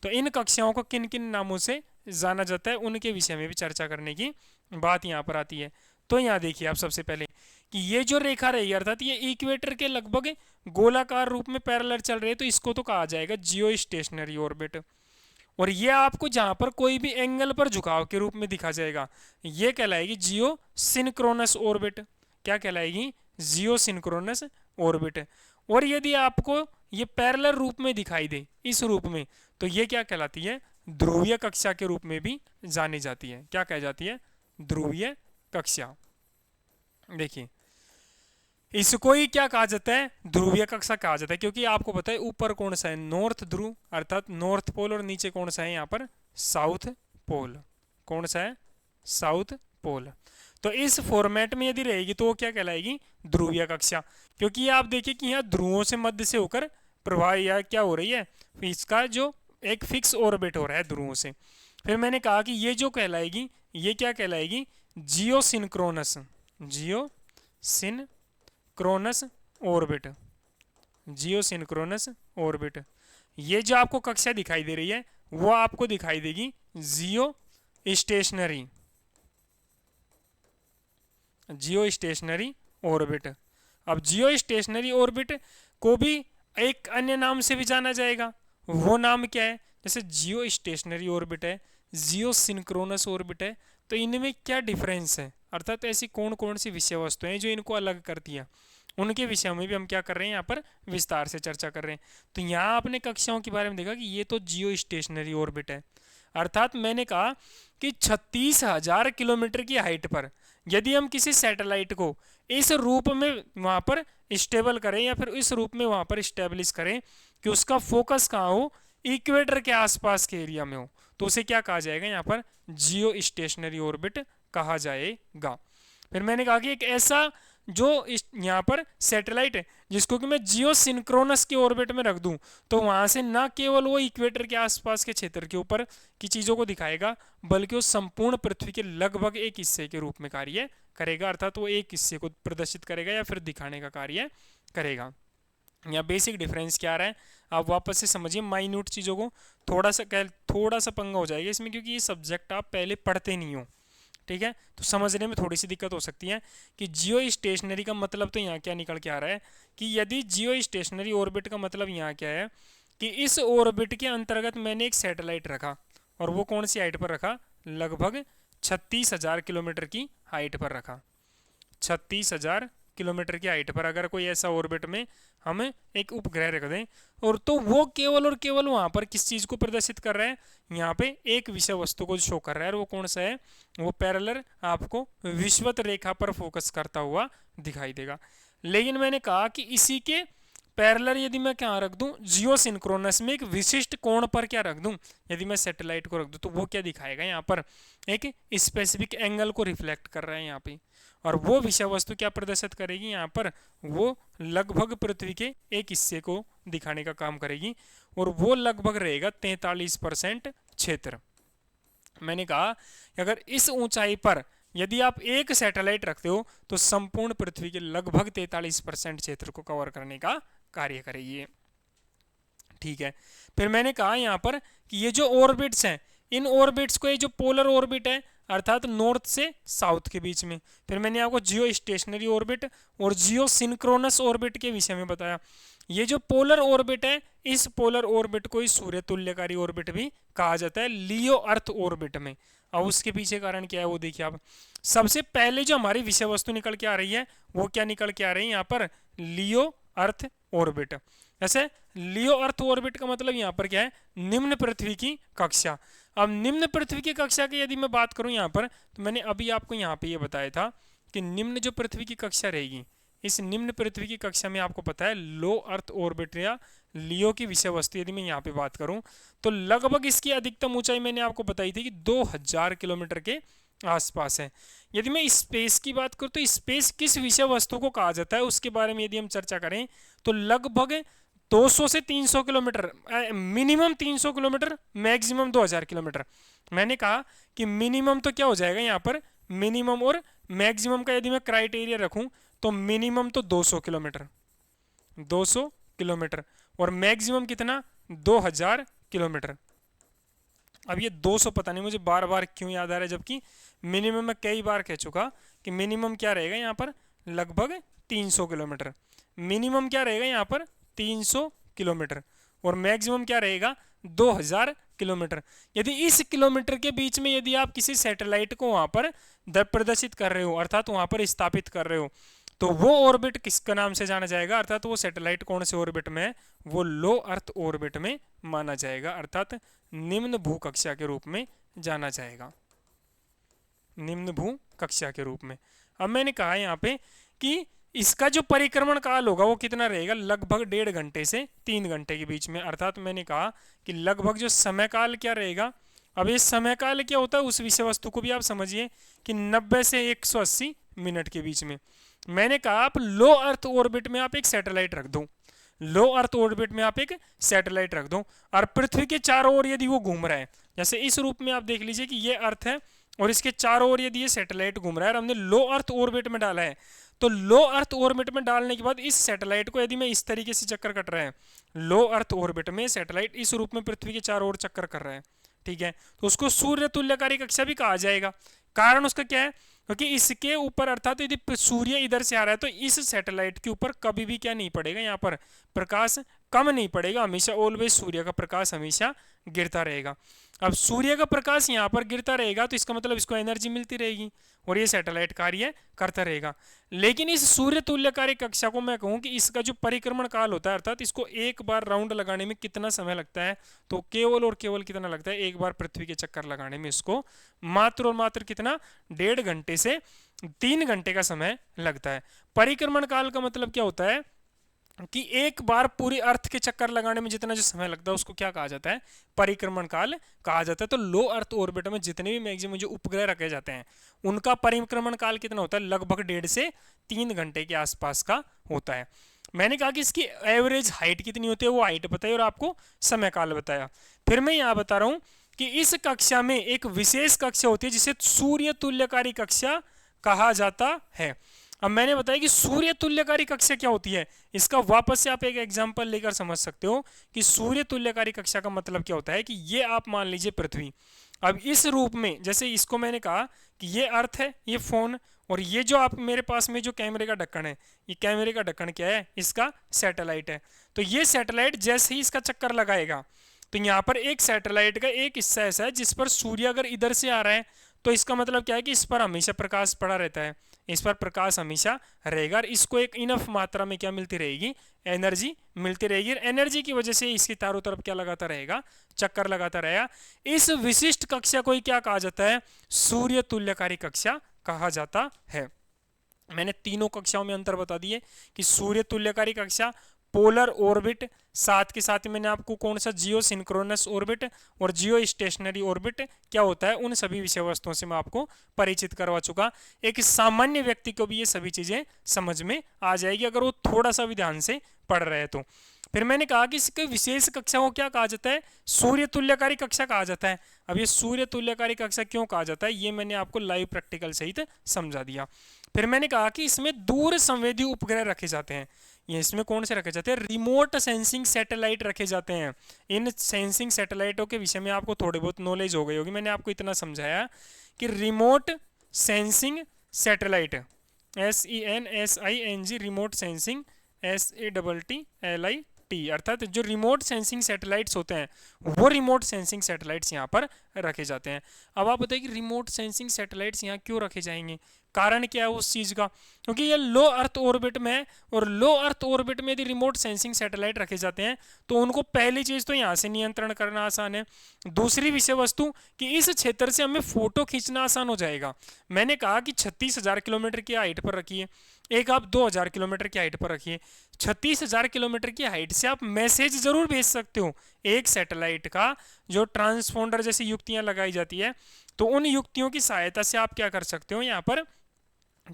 तो इन कक्षाओं को किन किन नामों से जाना जाता है उनके विषय में भी चर्चा करने की बात यहाँ पर आती है। तो यहाँ देखिए आप सबसे पहले कि ये जो रेखा रही है अर्थात ये इक्वेटर के लगभग गोलाकार रूप में पैरेलल चल रही है, तो इसको तो कहा जाएगा जियो स्टेशनरी ऑर्बिट। और ये आपको जहां पर कोई भी एंगल पर झुकाव के रूप में दिखा जाएगा ये कहलाएगी जियो सिंक्रोनस ऑर्बिट। क्या कहलाएगी, जियो सिंक्रोनस ऑर्बिट। और यदि आपको ये पैरेलल रूप में दिखाई दे इस रूप में, तो ये क्या कहलाती है, ध्रुवीय कक्षा के रूप में भी जानी जाती है। क्या कह जाती है, ध्रुवीय कक्षा। देखिए इसको ही क्या कहा जाता है, ध्रुवीय कक्षा कहा जाता है, क्योंकि आपको पता है ऊपर कौन सा है, नॉर्थ ध्रुव अर्थात नॉर्थ पोल, और नीचे कौन सा है यहाँ पर, साउथ पोल। कौन सा है, साउथ पोल। तो इस फॉर्मेट में यदि रहेगी तो वो क्या कहलाएगी, ध्रुवीय कक्षा। क्योंकि ये आप देखिए कि यहाँ ध्रुवों से मध्य से होकर प्रवाह या क्या हो रही है, इसका जो एक फिक्स ऑर्बिट हो रहा है ध्रुवों से। फिर मैंने कहा कि ये जो कहलाएगी, ये क्या कहलाएगी, जियो सिंक्रोनस, जियो सिंक्रोनस ऑर्बिट, जियो सिंक्रोनस ऑर्बिट। ये जो आपको कक्षा दिखाई दे रही है वो आपको दिखाई देगी जियो स्टेशनरी, जियो स्टेशनरी ऑर्बिट। अब जियो स्टेशनरी ऑर्बिट को भी एक अन्य नाम से भी जाना जाएगा, वो नाम क्या है, जैसे जियो स्टेशनरी ऑर्बिट है, जियो सिंक्रोनस ऑर्बिट है, तो इनमें क्या डिफरेंस है, अर्थात ऐसी कौन कौन सी विषय वस्तुएं हैं जो इनको अलग करती है, उनके विषय में भी हम क्या कर रहे हैं, यहाँ पर विस्तार से चर्चा कर रहे हैं। तो यहाँ आपने कक्षाओं के बारे में देखा कि ये तो जियो स्टेशनरी ऑर्बिट है, अर्थात मैंने कहा कि 36,000 किलोमीटर की हाइट पर यदि हम किसी सैटेलाइट को इस रूप में वहां पर स्टेबल करें या फिर इस रूप में वहां पर स्टेब्लिश करें कि उसका फोकस कहाँ हो, इक्वेटर के आसपास के एरिया में हो, तो उसे क्या कहा जाएगा, यहाँ पर जियो स्टेशनरी ऑर्बिट कहा जाएगा। फिर मैंने कहा कि एक ऐसा जो यहाँ पर सैटेलाइट है जिसको कि मैं जियो सिंक्रोनस के ऑर्बिट में रख दूं, तो वहां से ना केवल वो इक्वेटर के आसपास के क्षेत्र के ऊपर की चीजों को दिखाएगा, बल्कि वो संपूर्ण पृथ्वी के लगभग एक हिस्से के रूप में कार्य करेगा, अर्थात वो एक हिस्से को प्रदर्शित करेगा या फिर दिखाने का कार्य करेगा। यहाँ बेसिक डिफरेंस क्या रहा है आप वापस से समझिए, माइन्यूट चीज़ों को थोड़ा सा पंगा हो जाएगा इसमें, क्योंकि ये सब्जेक्ट आप पहले पढ़ते नहीं हो, ठीक है, तो समझने में थोड़ी सी दिक्कत हो सकती है। कि जियो स्टेशनरी का मतलब तो यहाँ क्या निकल के आ रहा है कि यदि जियो स्टेशनरी ऑर्बिट का मतलब यहाँ क्या है कि इस ऑर्बिट के अंतर्गत मैंने एक सैटेलाइट रखा, और वो कौन सी हाइट पर रखा, लगभग 36,000 किलोमीटर की हाइट पर रखा, 36,000 किलोमीटर की हाइट पर अगर कोई ऐसा ऑर्बिट में हम एक उपग्रह रख दें, और तो वो केवल और केवल वहां पर किस चीज को प्रदर्शित कर रहा है, यहाँ पे एक विषय वस्तु को शो कर रहा है, और वो कौन सा है, वो पैरेलल आपको विषुवत रेखा पर फोकस करता हुआ दिखाई देगा। लेकिन मैंने कहा कि इसी के पैरेलल यदि मैं क्या रख दूं, जियो सिंक्रोनस में एक विशिष्ट कोण पर क्या रख दूं, यदि मैं सैटेलाइट को रख दूं, तो वो क्या दिखाएगा, यहाँ पर एक स्पेसिफिक एंगल को रिफ्लेक्ट कर रहा है यहाँ पे, और वो विषय वस्तु क्या प्रदर्शित करेगी, यहाँ पर वो लगभग पृथ्वी के एक हिस्से को दिखाने का काम करेगी, और वो लगभग रहेगा 43% क्षेत्र। मैंने कहा कि अगर इस ऊंचाई पर यदि आप एक सैटेलाइट रखते हो तो संपूर्ण पृथ्वी के लगभग 43% क्षेत्र को कवर करने का कार्य करेगी, ठीक है। फिर मैंने कहा यहाँ पर कि ये जो ऑर्बिट्स हैं, इन ऑर्बिट्स को, ये जो पोलर ऑर्बिट है अर्थात नॉर्थ से साउथ के बीच में, फिर मैंने आपको जियो स्टेशनरी ऑर्बिट और जियो सिंक्रोनस ऑर्बिट के विषय में बताया। ये जो पोलर ऑर्बिट है, इस पोलर ऑर्बिट को इस सूर्य तुल्यकारी ऑर्बिट भी कहा जाता है, लियो अर्थ ऑर्बिट में। अब उसके पीछे कारण क्या है वो देखिए आप। सबसे पहले जो हमारी विषय वस्तु निकल के आ रही है वो क्या निकल के आ रही है, यहाँ पर लियो अर्थ ऑर्बिट। ऐसे लियो अर्थ ऑर्बिट का मतलब यहाँ पर क्या है, निम्न पृथ्वी की कक्षा। अब निम्न पृथ्वी की कक्षा की यदि मैं बात करूं यहाँ पर, तो मैंने अभी आपको यहाँ पे ये बताया था कि निम्न जो पृथ्वी की कक्षा रहेगी, इस निम्न पृथ्वी की कक्षा में आपको पता है लो अर्थ ऑर्बिट या लियो की विषय वस्तु यदि मैं यहाँ पे बात करूं, तो लगभग इसकी अधिकतम ऊंचाई मैंने आपको बताई थी कि 2000 किलोमीटर के आसपास है। यदि मैं स्पेस की बात करूं तो स्पेस किस विषय वस्तु को कहा जाता है उसके बारे में यदि हम चर्चा करें, तो लगभग 200 से 300 kilometre, minimum 300 kilometre, maximum 2000 kilometre. मैंने कहा कि मिनिमम तो क्या हो जाएगा यहाँ पर, मिनिमम और मैक्सिमम का यदि मैं क्राइटेरिया रखूं तो मिनिमम तो 200 किलोमीटर, 200 किलोमीटर, और मैक्सिमम कितना, 2000 किलोमीटर। अब ये 200 पता नहीं मुझे बार बार क्यों याद आ रहा है, जबकि मिनिमम मैं कई बार कह चुका कि मिनिमम क्या रहेगा यहाँ पर, लगभग 300 किलोमीटर। मिनिमम क्या रहेगा यहाँ पर, 300 किलोमीटर, और मैक्सिमम क्या रहेगा, 2000 किलोमीटर। यदि इस किलोमीटर के बीच में यदि आप किसी सैटेलाइट को वहां पर प्रदर्शित कर रहे हो, अर्थात वहां पर स्थापित कर रहे हो, तो वो ऑर्बिट किसका नाम से जाना जाएगा, अर्थात वो सैटेलाइट कौन से ऑर्बिट में है, वो लो अर्थ ऑर्बिट में माना जाएगा, अर्थात निम्न भू कक्षा के रूप में जाना जाएगा, निम्न भू कक्षा के रूप में। अब मैंने कहा यहाँ पे कि इसका जो परिक्रमण काल होगा वो कितना रहेगा, लगभग 1.5 घंटे से 3 घंटे के बीच में। अर्थात मैंने कहा कि लगभग जो समय काल क्या रहेगा। अब ये समय काल क्या होता है उस विषय वस्तु को भी आप समझिए कि 90 से 180 मिनट के बीच में। मैंने कहा आप लो अर्थ ऑर्बिट में आप एक सैटेलाइट रख दो, लो अर्थ ऑर्बिट में आप एक सैटेलाइट रख दो और पृथ्वी के चारों ओर यदि वो घूम रहा है, जैसे इस रूप में आप देख लीजिए कि ये अर्थ है और इसके चारों ओर यदि ये सैटेलाइट घूम रहा है और हमने लो अर्थ ऑर्बिट में डाला है, तो लो अर्थ ऑर्बिट में डालने के बाद इस सैटेलाइट को यदि मैं इस तरीके से चक्कर कट रहा है, लो अर्थ ऑर्बिट में सैटेलाइट इस रूप में पृथ्वी के चारों ओर चक्कर कर रहा है, ठीक है, तो उसको सूर्य तुल्यकारी कक्षा भी कहा जाएगा। कारण उसका क्या है, क्योंकि इसके ऊपर अर्थात यदि सूर्य इधर से आ रहा है तो इस सैटेलाइट के ऊपर कभी भी क्या नहीं पड़ेगा, यहाँ पर प्रकाश कम नहीं पड़ेगा, हमेशा ऑलवेज सूर्य का प्रकाश हमेशा गिरता रहेगा। अब सूर्य का प्रकाश यहाँ पर गिरता रहेगा तो इसका मतलब इसको एनर्जी मिलती रहेगी और ये सैटेलाइट कार्य करता रहेगा। लेकिन इस सूर्य तुल्यकारी कक्षा को मैं कहूँ कि इसका जो परिक्रमण काल होता है, अर्थात इसको एक बार राउंड लगाने में कितना समय लगता है, तो केवल और केवल कितना लगता है, एक बार पृथ्वी के चक्कर लगाने में इसको मात्र और मात्र कितना, 1.5 घंटे से 3 घंटे का समय लगता है। परिक्रमण काल का मतलब क्या होता है कि एक बार पूरी अर्थ के चक्कर लगाने में जितना जो समय लगता है उसको क्या कहा जाता है, परिक्रमण काल कहा जाता है। तो लो अर्थ ऑर्बिट में जितने भी मैक्सिमम जो उपग्रह रखे जाते हैं उनका परिक्रमण काल कितना होता है, लगभग 1.5 से 3 घंटे के आसपास का होता है। मैंने कहा कि इसकी एवरेज हाइट कितनी होती है, वो हाइट बताई और आपको समय काल बताया। फिर मैं यहाँ बता रहा हूँ कि इस कक्षा में एक विशेष कक्षा होती है जिसे सूर्य तुल्यकारी कक्षा कहा जाता है। अब मैंने बताया कि सूर्य तुल्यकारी कक्षा क्या होती है, इसका वापस से आप एक एग्जांपल लेकर समझ सकते हो कि सूर्य तुल्यकारी कक्षा का मतलब क्या होता है कि ये आप मान लीजिए पृथ्वी, अब इस रूप में जैसे इसको मैंने कहा कि ये अर्थ है, ये फोन, और ये जो आप मेरे पास में जो कैमरे का ढक्कन है, ये कैमरे का ढक्कन क्या है, इसका सैटेलाइट है। तो ये सैटेलाइट जैसे ही इसका चक्कर लगाएगा तो यहाँ पर एक सैटेलाइट का एक हिस्सा ऐसा है जिस पर सूर्य अगर इधर से आ रहा है तो इसका मतलब क्या है कि इस पर हमेशा प्रकाश पड़ा रहता है, इस पर प्रकाश हमेशा रहेगा और इसको एक इनफ मात्रा में क्या मिलती रहेगी, एनर्जी मिलती रहेगी। एनर्जी की वजह से इसके चारों तरफ क्या लगाता रहेगा, चक्कर लगाता रहेगा। इस विशिष्ट कक्षा को ही क्या कहा जाता है, सूर्य तुल्यकारी कक्षा कहा जाता है। मैंने तीनों कक्षाओं में अंतर बता दिए कि सूर्य तुल्यकारी कक्षा, पोलर ऑर्बिट, साथ के साथ मैंने आपको कौन सा जियो सिंक्रोनस ऑर्बिट और जियो स्टेशनरी ऑर्बिट क्या होता है उन सभी विषय वस्तुओं से मैं आपको परिचित करवा चुका। एक सामान्य व्यक्ति को भी ये सभी चीजें समझ में आ जाएगी अगर वो थोड़ा सा भी ध्यान से पढ़ रहे हैं तो। फिर मैंने कहा कि इसके विशेष कक्षा को क्या कहा जाता है, सूर्य तुल्यकारी कक्षा कहा जाता है। अब ये सूर्य तुल्यकारी कक्षा क्यों कहा जाता है ये मैंने आपको लाइव प्रैक्टिकल सहित समझा दिया। फिर मैंने कहा कि इसमें दूर संवेदी उपग्रह रखे जाते हैं। ये इसमें कौन से रखे जाते हैं, रिमोट सेंसिंग सैटेलाइट रखे जाते हैं। इन सेंसिंग सैटेलाइटों के विषय में आपको थोड़ी बहुत नॉलेज हो गई होगी। मैंने आपको इतना समझाया कि remote sensing satellite, SENSING, remote sensing, SATTLIT, अर्थात जो रिमोट सेंसिंग सैटेलाइट्स होते हैं वो रिमोट सेंसिंग सैटेलाइट्स यहाँ पर रखे जाते हैं। अब आप बताइए कि रिमोट सेंसिंग सैटेलाइट्स यहाँ क्यों रखे जाएंगे, कारण क्या है उस चीज का, क्योंकि ये लो अर्थ ऑर्बिट में है और लो अर्थ ऑर्बिट में यदि रिमोट सेंसिंग सैटेलाइट रखे जाते हैं तो उनको पहली चीज तो यहाँ से नियंत्रण करना आसान है, दूसरी विषय वस्तु कि इस क्षेत्र से हमें फोटो खींचना आसान हो जाएगा। मैंने कहा कि 36,000 किलोमीटर की हाइट पर रखिए, एक आप 2,000 किलोमीटर की हाइट पर रखिए। 36,000 किलोमीटर की हाइट से आप मैसेज जरूर भेज सकते हो। एक सैटेलाइट का जो ट्रांसपोंडर जैसी युक्तियां लगाई जाती है तो उन युक्तियों की सहायता से आप क्या कर सकते हो यहाँ पर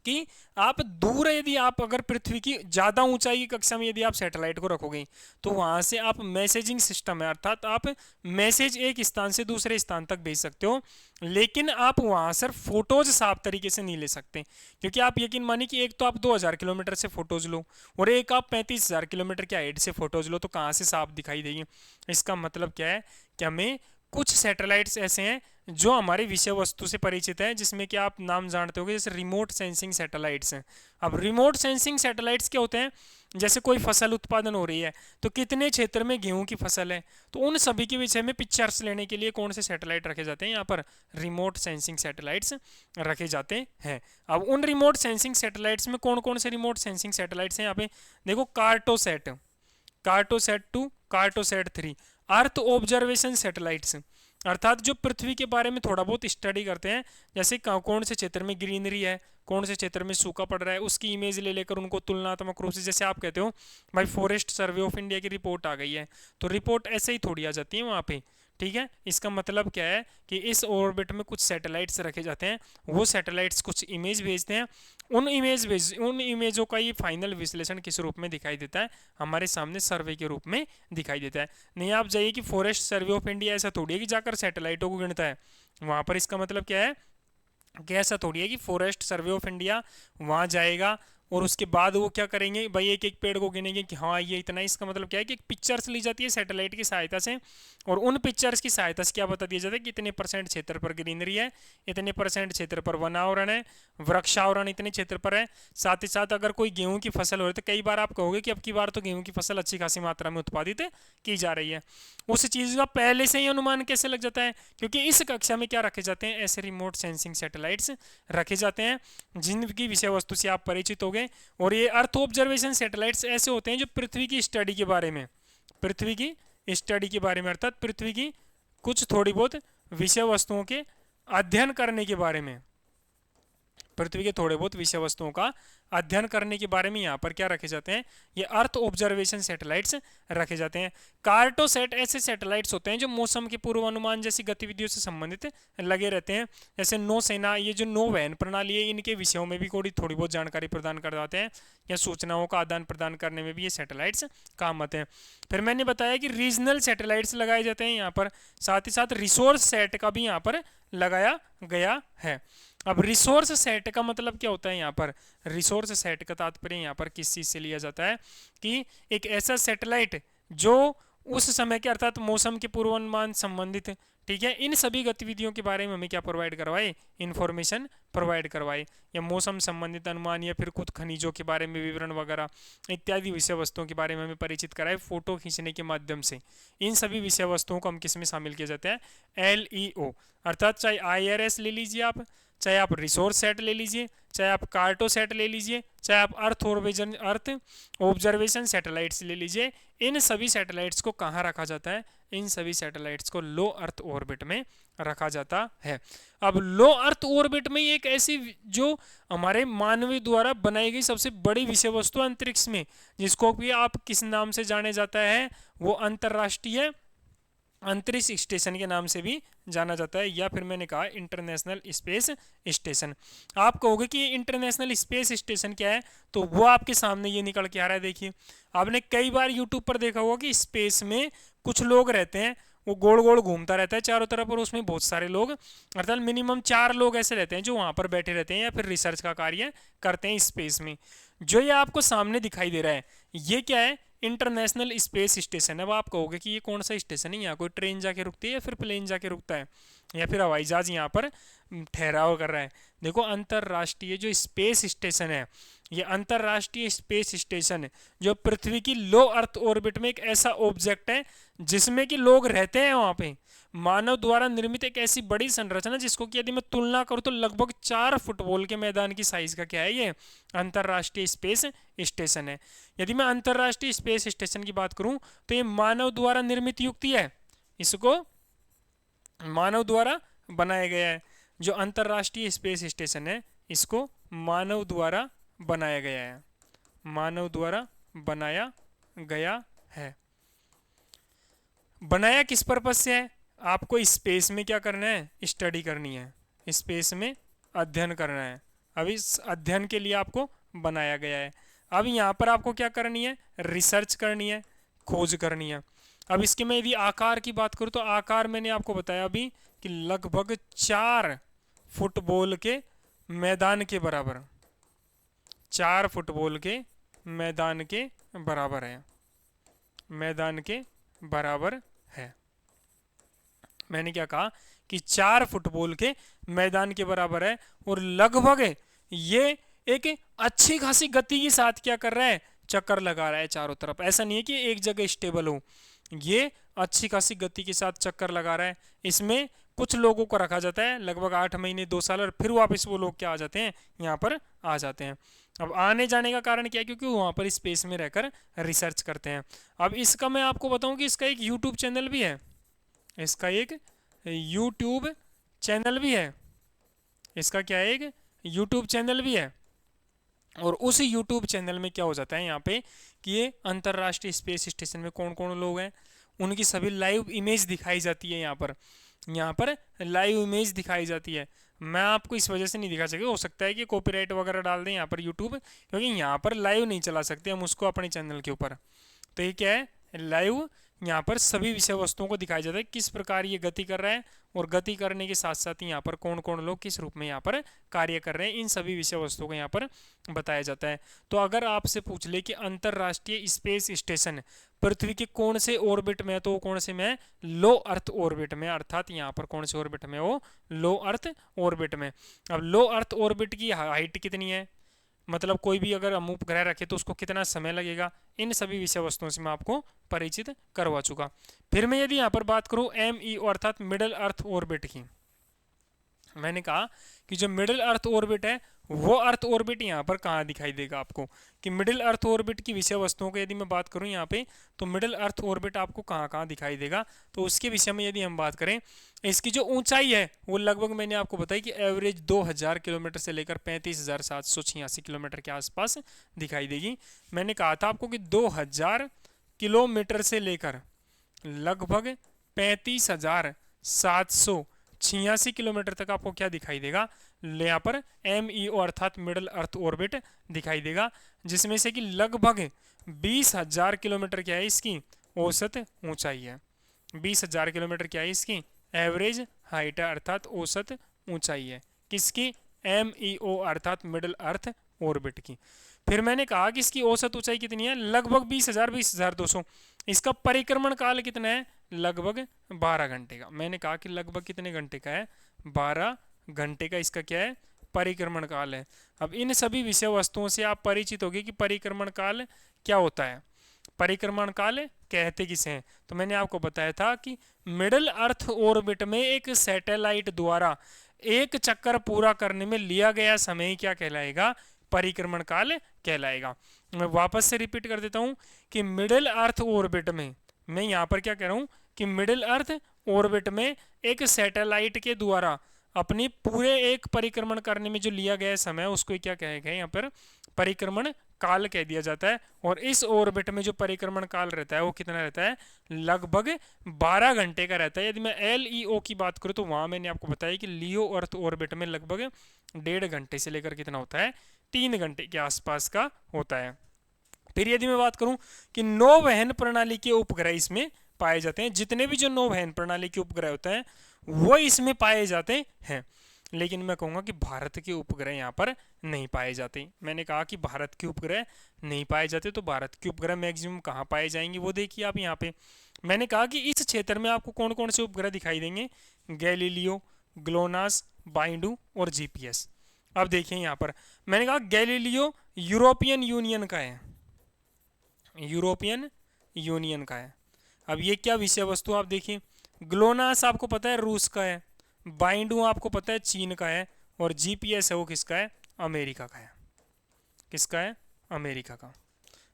कि आप दूर यदि आप अगर पृथ्वी की ज्यादा ऊंचाई की कक्षा में यदि आप सैटेलाइट को रखोगे तो वहां से आप मैसेजिंग सिस्टम है, अर्थात आप मैसेज एक स्थान से दूसरे स्थान तक भेज सकते हो, लेकिन आप वहां से फोटोज साफ तरीके से नहीं ले सकते। क्योंकि आप यकीन मानिए कि एक तो आप 2,000 किलोमीटर से फोटोज लो और एक आप 35,000 किलोमीटर की हाइट से फोटोज लो, तो कहाँ से साफ दिखाई देगी। इसका मतलब क्या है कि हमें कुछ सैटेलाइट्स ऐसे हैं जो हमारे विषय वस्तु से परिचित है, जिसमें कि आप नाम जानते होंगे जैसे रिमोट सेंसिंग सैटेलाइट्स हैं। अब रिमोट सेंसिंग सैटेलाइट्स क्या होते हैं, जैसे कोई फसल उत्पादन हो रही है तो कितने क्षेत्र में गेहूं की फसल है, तो उन सभी के विषय में पिक्चर्स लेने के लिए कौन से सैटेलाइट रखे जाते हैं, यहाँ पर रिमोट सेंसिंग सैटेलाइट्स रखे जाते हैं। अब उन रिमोट सेंसिंग सैटेलाइट्स में कौन कौन से रिमोट सेंसिंग सैटेलाइट्स हैं, यहाँ पे देखो, Cartosat 2, Cartosat 3, earth observation satellites, अर्थात जो पृथ्वी के बारे में थोड़ा बहुत स्टडी करते हैं, जैसे कौन से क्षेत्र में ग्रीनरी है, कौन से क्षेत्र में सूखा पड़ रहा है, उसकी इमेज ले लेकर उनको तुलनात्मक रूप से, जैसे आप कहते हो भाई फॉरेस्ट सर्वे ऑफ इंडिया की रिपोर्ट आ गई है, तो रिपोर्ट ऐसे ही थोड़ी आ जाती है वहाँ पे, ठीक है। इसका मतलब क्या है कि इस ऑर्बिट में कुछ सैटेलाइट्स रखे जाते हैं, वो सैटेलाइट्स कुछ इमेज भेजते हैं, उन इमेजों का ये फाइनल विश्लेषण किस रूप में दिखाई देता है, हमारे सामने सर्वे के रूप में दिखाई देता है। नहीं आप जाइए कि फॉरेस्ट सर्वे ऑफ इंडिया ऐसा थोड़ी है कि जाकर सैटेलाइटों को गिनता है वहाँ पर, इसका मतलब क्या है कि ऐसा थोड़ी है कि फॉरेस्ट सर्वे ऑफ इंडिया वहाँ जाएगा और उसके बाद वो क्या करेंगे भाई, एक एक पेड़ को गिनेंगे कि हाँ ये इतना है। इसका मतलब क्या है कि पिक्चर्स ली जाती है सैटेलाइट की सहायता से, और उन पिक्चर्स की सहायता से क्या बता दिया जाता है कि इतने % क्षेत्र पर ग्रीनरी है, इतने % क्षेत्र पर वनावरण है, वृक्षावरण इतने क्षेत्र पर है। साथ ही साथ अगर कोई गेहूं की फसल हो रही है तो कई बार आप कहोगे कि अब की बार तो गेहूं की फसल अच्छी खासी मात्रा में उत्पादित की जा रही है, उस चीज़ का पहले से ही अनुमान कैसे लग जाता है, क्योंकि इस कक्षा में क्या रखे जाते हैं, ऐसे रिमोट सेंसिंग सैटेलाइट्स रखे जाते हैं जिनकी विषय वस्तु से आप परिचित हो गए। और ये अर्थ ऑब्जर्वेशन सैटेलाइट्स ऐसे होते हैं जो पृथ्वी की स्टडी के बारे में, पृथ्वी की स्टडी के बारे में, अर्थात पृथ्वी की कुछ थोड़ी बहुत विषय वस्तुओं के अध्ययन करने के बारे में, पृथ्वी के थोड़े बहुत विषय वस्तुओं का अध्ययन करने के बारे में यहाँ पर क्या रखे जाते हैं, ये अर्थ ऑब्जर्वेशन सैटेलाइट्स रखे जाते हैं। कार्टोसैट ऐसे सैटेलाइट्स होते हैं जो मौसम के पूर्वानुमान जैसी गतिविधियों से संबंधित लगे रहते हैं। जैसे नौसेना, ये जो नौवहन प्रणाली है, इनके विषयों में भी थोड़ी बहुत जानकारी प्रदान करवाते हैं, या सूचनाओं का आदान प्रदान करने में भी ये सैटेलाइट्स काम आते हैं। फिर मैंने बताया कि रीजनल सैटेलाइट्स लगाए जाते हैं यहाँ पर, साथ ही साथ रिसोर्स सेट का भी यहाँ पर लगाया गया है। अब रिसोर्स सेट का मतलब क्या होता है, यहाँ पर रिसोर्स सेट का तात्पर्य यहाँ पर किस चीज़ से लिया जाता है कि एक ऐसा सैटेलाइट जो उस समय के अर्थात मौसम के पूर्वानुमान संबंधित, ठीक है, इन सभी गतिविधियों के बारे में हमें क्या प्रोवाइड करवाए, इन्फॉर्मेशन प्रोवाइड करवाए, या मौसम संबंधित अनुमान, या फिर कुछ खनिजों के बारे में विवरण वगैरह इत्यादि विषय वस्तुओं के बारे में हमें परिचित कराए फोटो खींचने के माध्यम से। इन सभी विषय वस्तुओं को हम किस में शामिल किए जाते हैं, LEO, अर्थात चाहे IRS ले लीजिए आप, चाहे आप रिसोर्स सेट ले लीजिए, चाहे आप कार्टो सेट ले लीजिए, चाहे आप अर्थ ऑब्जर्वेशन सैटेलाइट्स ले लीजिए, इन सभी सैटेलाइट्स को कहाँ रखा जाता है, इन सभी सैटेलाइट्स को लो अर्थ ऑर्बिट में रखा जाता है। अब लो अर्थ ऑर्बिट में एक ऐसी जो हमारे मानवीय द्वारा बनाई गई सबसे बड़ी विषय वस्तु अंतरिक्ष में, जिसको भी आप किस नाम से जाने जाता है, वो अंतरराष्ट्रीय अंतरिक्ष स्टेशन के नाम से भी जाना जाता है, या फिर मैंने कहा इंटरनेशनल स्पेस स्टेशन। आप कहोगे कि इंटरनेशनल स्पेस स्टेशन क्या है, तो वो आपके सामने ये निकल के आ रहा है। देखिए आपने कई बार यूट्यूब पर देखा होगा कि स्पेस में कुछ लोग रहते हैं, वो गोल गोल घूमता रहता है चारों तरफ, और उसमें बहुत सारे लोग, अर्थात मिनिमम 4 लोग ऐसे रहते हैं जो वहाँ पर बैठे रहते हैं या फिर रिसर्च का कार्य करते हैं स्पेस में। जो ये आपको सामने दिखाई दे रहा है, ये क्या है, इंटरनेशनल स्पेस स्टेशन है। अब आप कहोगे कि ये कौन सा स्टेशन है, यहाँ कोई ट्रेन जाके रुकती है या फिर प्लेन जाके रुकता है, या फिर हवाई जहाज यहाँ पर ठहराव कर रहा है। देखो अंतरराष्ट्रीय जो स्पेस स्टेशन है, ये अंतरराष्ट्रीय स्पेस स्टेशन है जो पृथ्वी की लो अर्थ ऑर्बिट में एक ऐसा ऑब्जेक्ट है जिसमें कि लोग रहते हैं वहाँ पे, मानव द्वारा निर्मित एक ऐसी बड़ी संरचना जिसको कि यदि मैं तुलना करूँ तो लगभग 4 फुटबॉल के मैदान की साइज का क्या है, ये अंतरराष्ट्रीय स्पेस स्टेशन है। यदि मैं अंतरराष्ट्रीय स्पेस स्टेशन की बात करूं तो ये मानव द्वारा निर्मित युक्ति है, इसको मानव द्वारा बनाया गया है। जो अंतरराष्ट्रीय स्पेस स्टेशन है इसको मानव द्वारा बनाया गया है, मानव द्वारा बनाया गया है। बनाया किस पर्पज से है, आपको स्पेस में क्या करना है, स्टडी करनी है, स्पेस में अध्ययन करना है। अब इस अध्ययन के लिए आपको बनाया गया है। अब यहाँ पर आपको क्या करनी है, रिसर्च करनी है, खोज करनी है। अब इसके मैं यदि आकार की बात करूँ तो आकार मैंने आपको बताया अभी कि लगभग 4 फुटबॉल के मैदान के बराबर, 4 फुटबॉल के मैदान के बराबर है, मैदान के बराबर है। मैंने क्या कहा कि 4 फुटबॉल के मैदान के बराबर है, और लगभग ये एक अच्छी खासी गति के साथ क्या कर रहा है, चक्कर लगा रहा है चारों तरफ। ऐसा नहीं है कि एक जगह स्टेबल हो, ये अच्छी खासी गति के साथ चक्कर लगा रहा है। इसमें कुछ लोगों को रखा जाता है लगभग 8 महीने 2 साल, और फिर वापस वो लोग क्या आ जाते हैं, यहाँ पर आ जाते हैं। अब आने जाने का कारण क्या है, क्योंकि वहाँ पर स्पेस में रहकर रिसर्च करते हैं। अब इसका मैं आपको बताऊं कि इसका एक यूट्यूब चैनल भी है, इसका एक यूट्यूब चैनल भी है, इसका क्या है, एक यूट्यूब चैनल भी है। और उस यूट्यूब चैनल में क्या हो जाता है यहाँ पे कि ये अंतर्राष्ट्रीय स्पेस स्टेशन में कौन कौन लोग हैं उनकी सभी लाइव इमेज दिखाई जाती है। यहाँ पर लाइव इमेज दिखाई जाती है। मैं आपको इस वजह से नहीं दिखा सके, हो सकता है कि कॉपीराइट वगैरह डाल दें यहाँ पर यूट्यूब, क्योंकि यहाँ पर लाइव नहीं चला सकते हम उसको अपने चैनल के ऊपर। तो ये क्या है, लाइव यहाँ पर सभी विषय वस्तुओं को दिखाया जाता है, किस प्रकार ये गति कर रहा है और गति करने के साथ साथ यहाँ पर कौन कौन लोग किस रूप में यहाँ पर कार्य कर रहे हैं, इन सभी विषय वस्तुओं को यहाँ पर बताया जाता है। तो अगर आपसे पूछ ले कि अंतरराष्ट्रीय स्पेस स्टेशन पृथ्वी के कौन से ऑर्बिट में है, तो कौन से में, लो अर्थ ऑर्बिट में, अर्थात यहाँ पर कौन से ऑर्बिट में, वो लो अर्थ ऑर्बिट में। अब लो अर्थ ऑर्बिट की हाइट कितनी है, मतलब कोई भी अगर हम उपग्रह रखे तो उसको कितना समय लगेगा, इन सभी विषय वस्तुओं से मैं आपको परिचित करवा चुका। फिर मैं यदि यहाँ पर बात करूँ MEO अर्थात मिडल अर्थ ऑर्बिट की, मैंने कहा कि जो मिडिल अर्थ ऑर्बिट है वो अर्थ ऑर्बिट यहाँ पर कहाँ दिखाई देगा आपको, कि मिडिल अर्थ ऑर्बिट की विषय वस्तुओं को यदि मैं बात करूँ यहाँ पे, तो मिडिल अर्थ ऑर्बिट आपको कहाँ कहाँ दिखाई देगा। तो उसके विषय में यदि हम बात करें, इसकी जो ऊंचाई है वो लगभग मैंने आपको बताई कि एवरेज 2000 किलोमीटर से लेकर 35,786 किलोमीटर के आसपास दिखाई देगी। मैंने कहा था आपको कि 2000 किलोमीटर से लेकर लगभग 35,786 किलोमीटर तक आपको क्या दिखाई देगा, यहाँ पर MEO अर्थात मिडल अर्थ ऑर्बिट दिखाई देगा, जिसमें से कि लगभग 20,000 किलोमीटर क्या है इसकी औसत ऊंचाई है। 20,000 किलोमीटर क्या है इसकी एवरेज हाइट है, अर्थात औसत ऊंचाई है, किसकी, MEO अर्थात मिडल अर्थ ऑर्बिट की। फिर मैंने कहा कि इसकी औसत ऊंचाई कितनी है, लगभग 20,200। इसका परिक्रमण काल कितना है, लगभग 12 घंटे का। मैंने कहा कि लगभग कितने घंटे का है, 12 घंटे का इसका क्या है, परिक्रमण काल है। अब इन सभी विषय वस्तुओं से आप परिचित होंगे कि परिक्रमण काल क्या होता है, परिक्रमण काल कहते किसे हैं। तो मैंने आपको बताया था कि मिडल अर्थ ऑर्बिट में एक सैटेलाइट द्वारा एक चक्कर पूरा करने में लिया गया समय क्या कहलाएगा, परिक्रमण काल कहलाएगा। मैं वापस से रिपीट कर देता हूं कि मिडिल अर्थ ऑर्बिट में, मैं यहां पर क्या कह रहा हूं कि मिडिल अर्थ ऑर्बिट में एक सैटेलाइट के द्वारा अपनी पूरे एक परिक्रमण करने में जो लिया गया समय उसको क्या कहेगा, यहाँ पर परिक्रमण काल कह दिया जाता है। और इस ऑर्बिट में जो परिक्रमण काल रहता है वो कितना रहता है, लगभग 12 घंटे का रहता है। यदि मैं LEO की बात करूं तो वहां मैंने आपको बताया कि लियो अर्थ ऑर्बिट में लगभग 1.5 घंटे से लेकर कितना होता है, 3 घंटे के आसपास का होता है। फिर यदि मैं बात करूं कि नौवहन प्रणाली के उपग्रह इसमें पाए जाते हैं, जितने भी जो नौवहन प्रणाली के उपग्रह होते हैं वो इसमें पाए जाते हैं, लेकिन मैं कहूँगा कि भारत के उपग्रह यहाँ पर नहीं पाए जाते। मैंने कहा कि भारत के उपग्रह नहीं पाए जाते, तो भारत के उपग्रह मैक्सिमम कहाँ पाए जाएंगे वो देखिए आप यहाँ पे। मैंने कहा कि इस क्षेत्र में आपको कौन कौन से उपग्रह दिखाई देंगे, गैलीलियो, ग्लोनास, बाइंडू और GPS। अब देखिए यहाँ पर मैंने कहा गैलीलियो यूरोपियन यूनियन का है, यूरोपियन यूनियन का है। अब ये क्या विषय वस्तु आप देखिए, ग्लोनास आपको पता है रूस का है, बाइंडू आपको पता है चीन का है, और GPS है वो किसका है, अमेरिका का है। किसका है, अमेरिका का।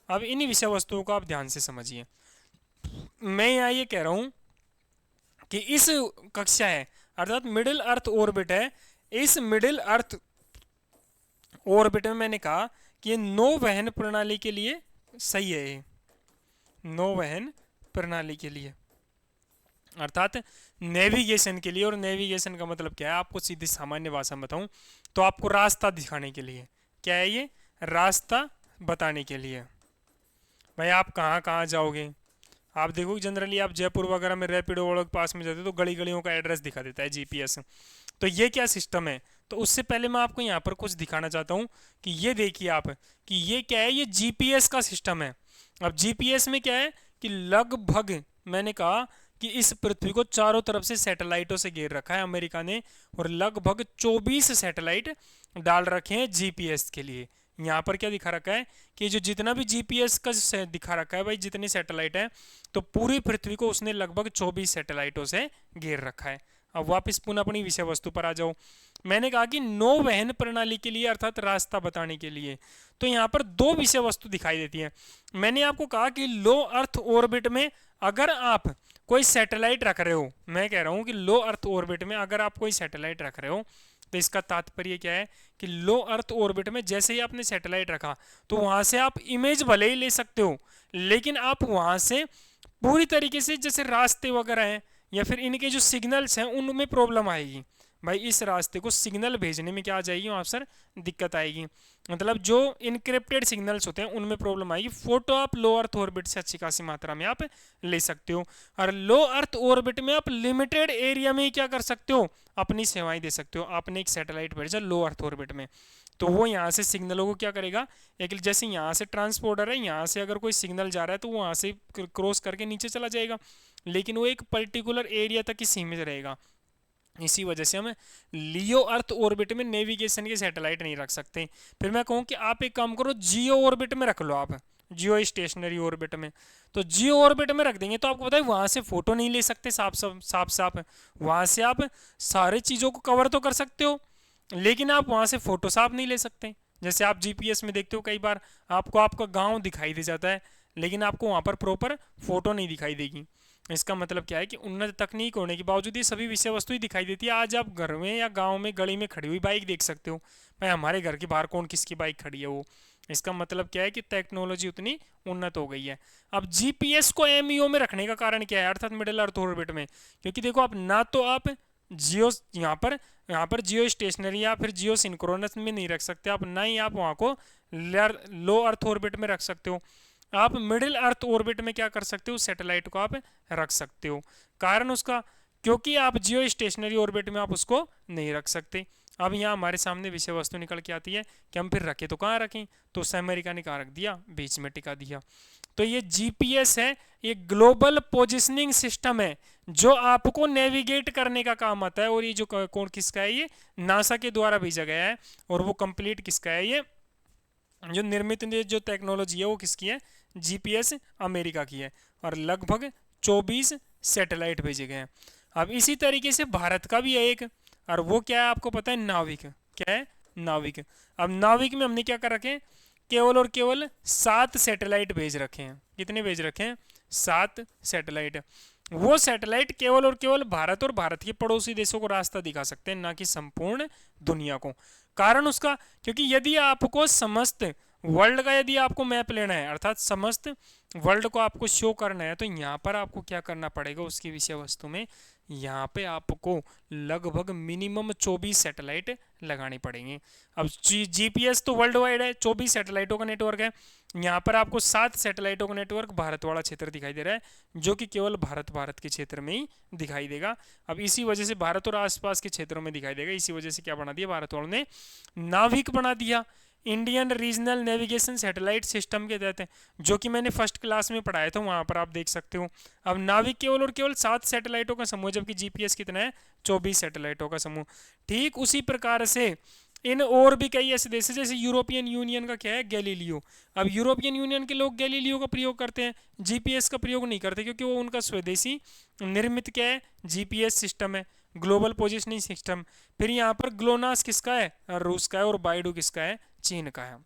अब इन विषय वस्तुओं को आप ध्यान से समझिए। मैं यहाँ ये कह रहा हूँ कि इस कक्षा है अर्थात मिडिल अर्थ ऑर्बिट है, इस मिडिल अर्थ ऑर्बिट में मैंने कहा कि ये नौवहन प्रणाली के लिए सही है, नौवहन प्रणाली के लिए अर्थात नेविगेशन के लिए। और नेविगेशन का मतलब क्या है, आपको सीधी सामान्य भाषा में बताऊं तो आपको रास्ता दिखाने के लिए। क्या है ये, रास्ता बताने के लिए। भाई आप कहाँ कहाँ जाओगे, आप देखो जनरली आप जयपुर वगैरह में रैपिडो वालों के पास में जाते हो तो गली गलियों का एड्रेस दिखा देता है GPS। तो ये क्या सिस्टम है, तो उससे पहले मैं आपको यहाँ पर कुछ दिखाना चाहता हूँ कि ये देखिए आप कि ये क्या है, ये GPS का सिस्टम है। अब GPS में क्या है कि लगभग मैंने कहा कि इस पृथ्वी को चारों तरफ से सैटेलाइटों से घेर रखा है अमेरिका ने, और लगभग 24 सैटेलाइट डाल रखे हैं GPS के लिए। यहाँ पर क्या दिखा रखा है कि जो जितना भी GPS का दिखा रखा है भाई, जितने सैटेलाइट हैं, तो पूरी पृथ्वी को उसने लगभग 24 सैटेलाइटों से घेर रखा है। अब वापस पुनः अपनी विषय वस्तु पर आ जाओ। मैंने कहा कि नौवहन प्रणाली के लिए अर्थात रास्ता बताने के लिए, तो यहाँ पर 2 विषय वस्तु दिखाई देती है। मैंने आपको कहा कि लो अर्थ ऑर्बिट में अगर आप कोई सैटेलाइट रख रहे हो, मैं कह रहा हूं कि लो अर्थ ऑर्बिट में अगर आप कोई सैटेलाइट रख रहे हो, तो इसका तात्पर्य क्या है कि लो अर्थ ऑर्बिट में जैसे ही आपने सैटेलाइट रखा तो वहां से आप इमेज भले ही ले सकते हो, लेकिन आप वहां से पूरी तरीके से जैसे रास्ते वगैरह हैं या फिर इनके जो सिग्नल्स हैं उनमें प्रॉब्लम आएगी। भाई इस रास्ते को सिग्नल भेजने में क्या आ जाएगी, वहाँ सर दिक्कत आएगी, मतलब जो इनक्रिप्टेड सिग्नल्स होते हैं उनमें प्रॉब्लम आएगी। फोटो आप लो अर्थ ऑर्बिट से अच्छी खासी मात्रा में आप ले सकते हो, और लो अर्थ ऑर्बिट में आप लिमिटेड एरिया में ही क्या कर सकते हो, अपनी सेवाएं दे सकते हो। आपने एक सैटेलाइट भेजा लो अर्थ ऑर्बिट में, तो वो यहाँ से सिग्नलों को क्या करेगा, एक जैसे यहाँ से ट्रांसपोर्टर है, यहाँ से अगर कोई सिग्नल जा रहा है तो वो वहाँ से क्रॉस करके नीचे चला जाएगा, लेकिन वो एक पर्टिकुलर एरिया तक ही सीमित रहेगा। इसी वजह से हम लियो अर्थ ऑर्बिट में नेविगेशन के सैटेलाइट नहीं रख सकते। फिर मैं कहूँ कि आप एक काम करो, जियो ऑर्बिट में रख लो, आप जियो स्टेशनरी ऑर्बिट में। तो जियो ऑर्बिट में रख देंगे तो आपको पता है वहाँ से फोटो नहीं ले सकते साफ वहाँ से आप सारे चीज़ों को कवर तो कर सकते हो, लेकिन आप वहाँ से फोटो साफ नहीं ले सकते। जैसे आप जीपीएस में देखते हो कई बार आपको आपका गाँव दिखाई दे जाता है, लेकिन आपको वहाँ पर प्रॉपर फोटो नहीं दिखाई देगी। इसका मतलब क्या है कि उन्नत तकनीक होने के बावजूद ये सभी विषय वस्तु ही दिखाई देती है। आज आप घर में या गांव में गली में खड़ी हुई बाइक देख सकते हो, भाई हमारे घर के बाहर कौन किसकी बाइक खड़ी है वो। इसका मतलब क्या है कि टेक्नोलॉजी उतनी उन्नत हो गई है। अब जीपीएस को एमईओ में रखने का कारण क्या है, अर्थात मिडिल अर्थ ऑर्बिट में, क्योंकि देखो आप ना तो आप जियो यहाँ पर जियो स्टेशनरी या फिर जियो सिंक्रोनस में नहीं रख सकते आप, ना ही आप वहाँ को लो अर्थ ऑर्बिट में रख सकते हो। आप मिडिल अर्थ ऑर्बिट में क्या कर सकते हो, सैटेलाइट को आप रख सकते हो। कारण उसका, क्योंकि आप जियो स्टेशनरी ऑर्बिट में आप उसको नहीं रख सकते। अब यहाँ हमारे सामने विषय वस्तु निकल के आती है कि हम फिर रखें तो कहाँ रखें, तो उस अमेरिका ने कहाँ रख दिया, बीच में टिका दिया। तो ये जीपीएस है, ये ग्लोबल पोजिशनिंग सिस्टम है जो आपको नेविगेट करने का काम आता है। और ये जो कौन किसका है, ये नासा के द्वारा भेजा गया है, और वो कंप्लीट किसका है, ये जो निर्मित जो टेक्नोलॉजी है वो किसकी है, जीपीएस अमेरिका की है, और लगभग 24 सैटेलाइट भेजे गए हैं। अब इसी तरीके से भारत का भी है एक, और वो क्या है आपको पता है, नाविक। क्या है, नाविक। अब नाविक में हमने क्या कर रखे हैं, केवल और केवल 7 सैटेलाइट भेज रखे हैं। कितने भेज रखे हैं, 7 सैटेलाइट। वो सैटेलाइट केवल और केवल भारत और भारत के पड़ोसी देशों को रास्ता दिखा सकते हैं, ना कि संपूर्ण दुनिया को। कारण उसका, क्योंकि यदि आपको समस्त वर्ल्ड का यदि आपको मैप लेना है, अर्थात समस्त वर्ल्ड को आपको शो करना है, तो यहाँ पर आपको क्या करना पड़ेगा, उसकी विषय वस्तु में यहाँ पे आपको लगभग मिनिमम 24 सैटेलाइट लगानी पड़ेंगी। अब जीपीएस तो वर्ल्ड वाइड है, 24 सैटेलाइटों का नेटवर्क है। यहाँ पर आपको 7 सैटेलाइटों का नेटवर्क भारत वाला क्षेत्र दिखाई दे रहा है, जो कि केवल भारत के क्षेत्र में ही दिखाई देगा। अब इसी वजह से भारत और आसपास के क्षेत्रों में दिखाई देगा। इसी वजह से क्या बना दिया, भारत वालों ने नाविक बना दिया, Indian regional navigation satellite system के तहत, जो कि मैंने फर्स्ट क्लास में पढ़ाया था, वहाँ पर आप देख सकते हो। अब नाविक केवल और केवल 7 सैटेलाइटों का समूह, जबकि जीपीएस कितना है, 24 सैटेलाइटों का समूह। ठीक उसी प्रकार से इन और भी कई ऐसे देश हैं, जैसे यूरोपियन यूनियन का क्या है, गैलीलियो। अब यूरोपियन यूनियन के लोग गैलीलियो का प्रयोग करते हैं, जीपीएस का प्रयोग नहीं करते, क्योंकि वो उनका स्वदेशी निर्मित क्या है, जीपीएस सिस्टम है, ग्लोबल पोजिशनिंग सिस्टम। फिर यहाँ पर ग्लोनास किसका है, रूस का है, और बाइडू किसका है, चीन का है।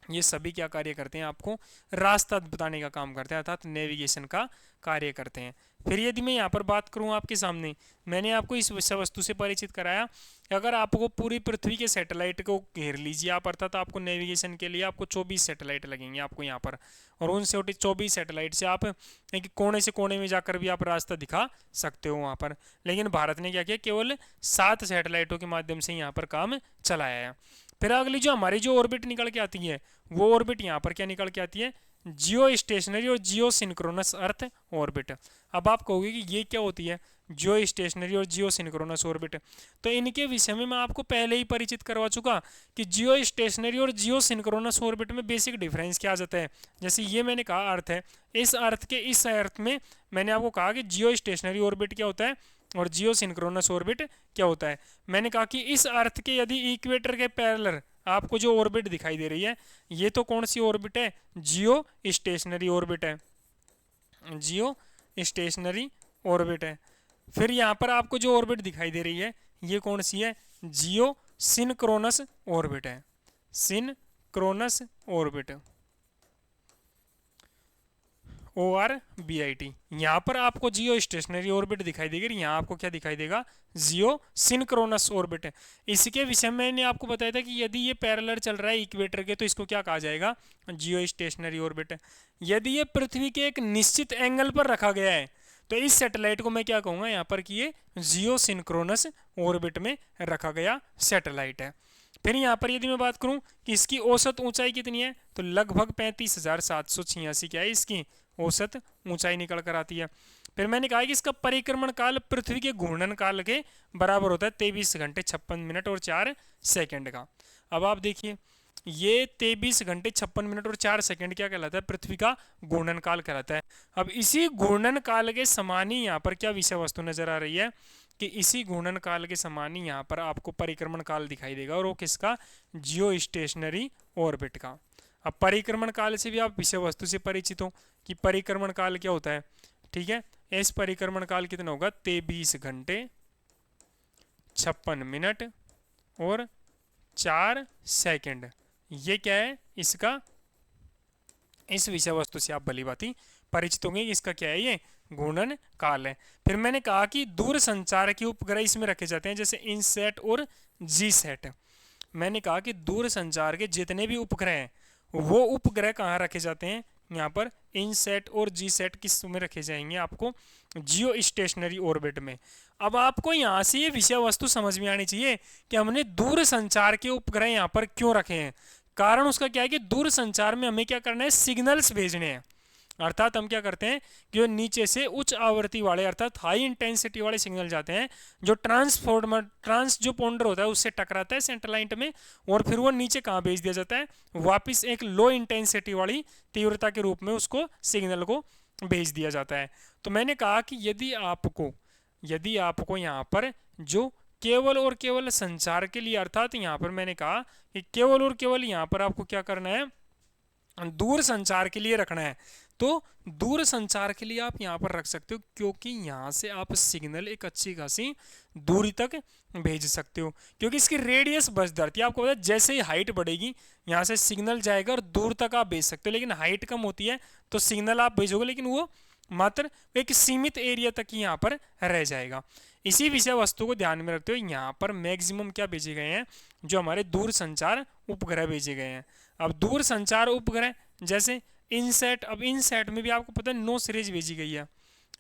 ये सभी क्या कार्य करते हैं, आपको रास्ता बताने का काम करते हैं, अर्थात नेविगेशन का कार्य करते हैं। फिर यदि मैं यहाँ पर बात करूँ आपके सामने, मैंने आपको इस विषय वस्तु से परिचित कराया कि अगर आपको पूरी पृथ्वी के सैटेलाइट को घेर लीजिए आप, अर्थात आपको नेविगेशन के लिए आपको 24 सैटेलाइट लगेंगे आपको यहाँ पर, और उन 24 सैटेलाइट से आप एक कोने से कोने में जाकर भी आप रास्ता दिखा सकते हो वहाँ पर। लेकिन भारत ने क्या किया, केवल 7 सैटेलाइटों के माध्यम से यहाँ पर काम चलाया है। फिर अगली जो हमारी जो ऑर्बिट निकल के आती है, वो ऑर्बिट यहाँ पर क्या निकल के आती है, जियो स्टेशनरी और जियो सिंक्रोनस अर्थ ऑर्बिट। अब आप कहोगे कि ये क्या होती है, जियो स्टेशनरी और जियो सिंक्रोनस ऑर्बिट। तो इनके विषय में मैं आपको पहले ही परिचित करवा चुका कि जियो स्टेशनरी और जियो सिंक्रोनस ऑर्बिट में बेसिक डिफरेंस क्या आ जाता है। जैसे ये मैंने कहा अर्थ है, इस अर्थ में मैंने आपको कहा कि जियो स्टेशनरी ऑर्बिट क्या होता है और जियो सिंक्रोनस ऑर्बिट क्या होता है। मैंने कहा कि इस अर्थ के यदि इक्वेटर के पैरेलल आपको जो ऑर्बिट दिखाई दे रही है, ये तो कौन सी ऑर्बिट है, जियो स्टेशनरी ऑर्बिट है, जियो स्टेशनरी ऑर्बिट है। फिर यहाँ पर आपको जो ऑर्बिट दिखाई दे रही है, ये कौन सी है, जियो सिंक्रोनस ऑर्बिट है, सिंक्रोनस ऑर्बिट। ORBIT। यहाँ पर आपको जियो स्टेशनरी ऑर्बिट दिखाई देगी, यहाँ आपको क्या दिखाई देगा, जियो सिंक्रोनस ऑर्बिट। इसके विषय में मैंने आपको बताया था कि यदि ये पैरेलल चल रहा है इक्वेटर के तो इसको क्या कहा जाएगा, जियो स्टेशनरी ऑर्बिट। यदि ये पृथ्वी के एक निश्चित एंगल पर रखा गया है तो इस सैटेलाइट को मैं क्या कहूँगा यहाँ पर कि ये जियो सिंक्रोनस ऑर्बिट में रखा गया सैटेलाइट है। फिर यहाँ पर यदि मैं बात करूँ कि इसकी औसत ऊंचाई कितनी है तो लगभग 35,786 क्या है इसकी औसत ऊंचाई निकल कर आती है। फिर मैंने कहा कि इसका परिक्रमण काल पृथ्वी के घूर्णन काल के बराबर होता है 23 घंटे 56 मिनट और 4 सेकंड का। अब आप देखिए ये 23 घंटे 56 मिनट और 4 सेकंड क्या कहलाता है, पृथ्वी का घूर्णन काल कहलाता है। अब इसी घूर्णन काल के समान ही यहाँ पर क्या विषय वस्तु नजर आ रही है कि इसी घूर्णन काल के समान ही यहाँ पर आपको परिक्रमण काल दिखाई देगा, और वो किसका, जियो स्टेशनरी ऑर्बिट का। अब परिक्रमण काल से भी आप विषय वस्तु से परिचित हो कि परिक्रमण काल क्या होता है, ठीक है। इस परिक्रमण काल कितना होगा, 23 घंटे 56 मिनट और 4 सेकंड। ये क्या है इसका, इस विषय वस्तु से आप भली भांति परिचित होंगे। इसका क्या है, ये घूर्णन काल है। फिर मैंने कहा कि दूर संचार के उपग्रह इसमें रखे जाते हैं, जैसे इनसैट और जीसैट। मैंने कहा कि दूर संचार के जितने भी उपग्रह हैं वो उपग्रह कहाँ रखे जाते हैं, यहाँ पर इनसैट और जीसैट किस में रखे जाएंगे, आपको जियो स्टेशनरी ऑर्बिट में। अब आपको यहाँ से ये विषय वस्तु समझ में आनी चाहिए कि हमने दूर संचार के उपग्रह यहाँ पर क्यों रखे हैं। कारण उसका क्या है कि दूर संचार में हमें क्या करना है, सिग्नल्स भेजने हैं। अर्थात हम क्या करते हैं कि जो नीचे से उच्च आवृत्ति वाले अर्थात हाई इंटेंसिटी वाले सिग्नल जाते हैं, जो जो पॉन्डर होता है उससे टकराता है सैटेलाइट में, और फिर वो नीचे कहाँ भेज दिया जाता है, वापस एक लो इंटेंसिटी वाली तीव्रता के रूप में उसको सिग्नल को भेज दिया जाता है। तो मैंने कहा कि यदि आपको यहाँ पर जो केवल और केवल संचार के लिए, अर्थात यहाँ पर मैंने कहा कि केवल और केवल यहाँ पर आपको क्या करना है, दूर संचार के लिए रखना है, तो दूर संचार के लिए आप यहाँ पर रख सकते हो, क्योंकि यहाँ से आप सिग्नल एक अच्छी खासी दूरी तक भेज सकते हो, क्योंकि इसकी रेडियस बस धरती है। आपको पता है जैसे ही हाइट बढ़ेगी यहाँ से सिग्नल जाएगा और दूर तक आप भेज सकते हो, लेकिन हाइट कम होती है तो सिग्नल आप भेजोगे लेकिन वो मात्र एक सीमित एरिया तक ही यहाँ पर रह जाएगा। इसी विषय वस्तु को ध्यान में रखते हुए यहाँ पर मैक्सिमम क्या भेजे गए हैं, जो हमारे दूर संचार उपग्रह भेजे गए हैं। अब दूर संचार उपग्रह जैसे इनसैट, अब इनसैट में भी आपको पता है 9 सीरीज भेजी गई है,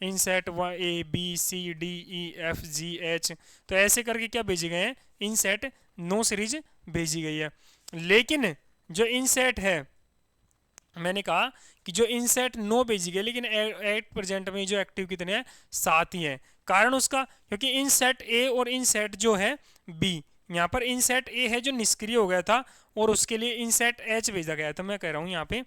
INSAT A B C D E F G H, तो ऐसे करके क्या भेजे गए हैं, इनसैट 9 सीरीज भेजी गई है। लेकिन जो इनसैट है, मैंने कहा कि जो इनसैट 9 भेजी गई, लेकिन एट प्रेजेंट में जो एक्टिव कितने हैं, 7 ही हैं। कारण उसका क्योंकि इनसैट ए और इनसैट जो है बी, यहाँ पर इनसैट ए है जो निष्क्रिय हो गया था और उसके लिए इनसैट एच भेजा गया था। मैं कह रहा हूँ यहाँ पे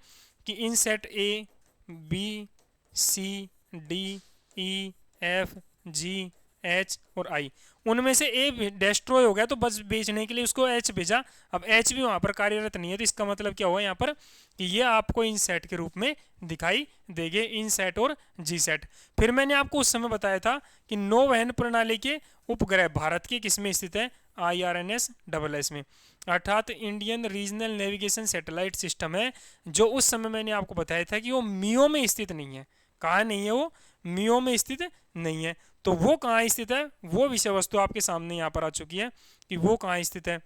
कि INSAT A B C D E F G H और आई, उनमें से ए डिस्ट्रॉय हो गया तो बस भेजने के लिए उसको एच भेजा। अब एच भी वहाँ पर कार्यरत नहीं है, तो इसका मतलब क्या हुआ यहाँ पर कि ये आपको इनसैट के रूप में दिखाई देंगे, इनसैट और जीसैट। फिर मैंने आपको उस समय बताया था कि नौवहन प्रणाली के उपग्रह भारत के किस में स्थित है, IRNS-SS में, अर्थात Indian regional navigation satellite system है, जो उस समय मैंने आपको बताया था कि वो मियो में स्थित नहीं है। कहाँ नहीं है, वो मियो में स्थित नहीं है। तो वो कहाँ स्थित है, वो विषय वस्तु आपके सामने यहाँ पर आ चुकी है कि वो कहाँ स्थित है।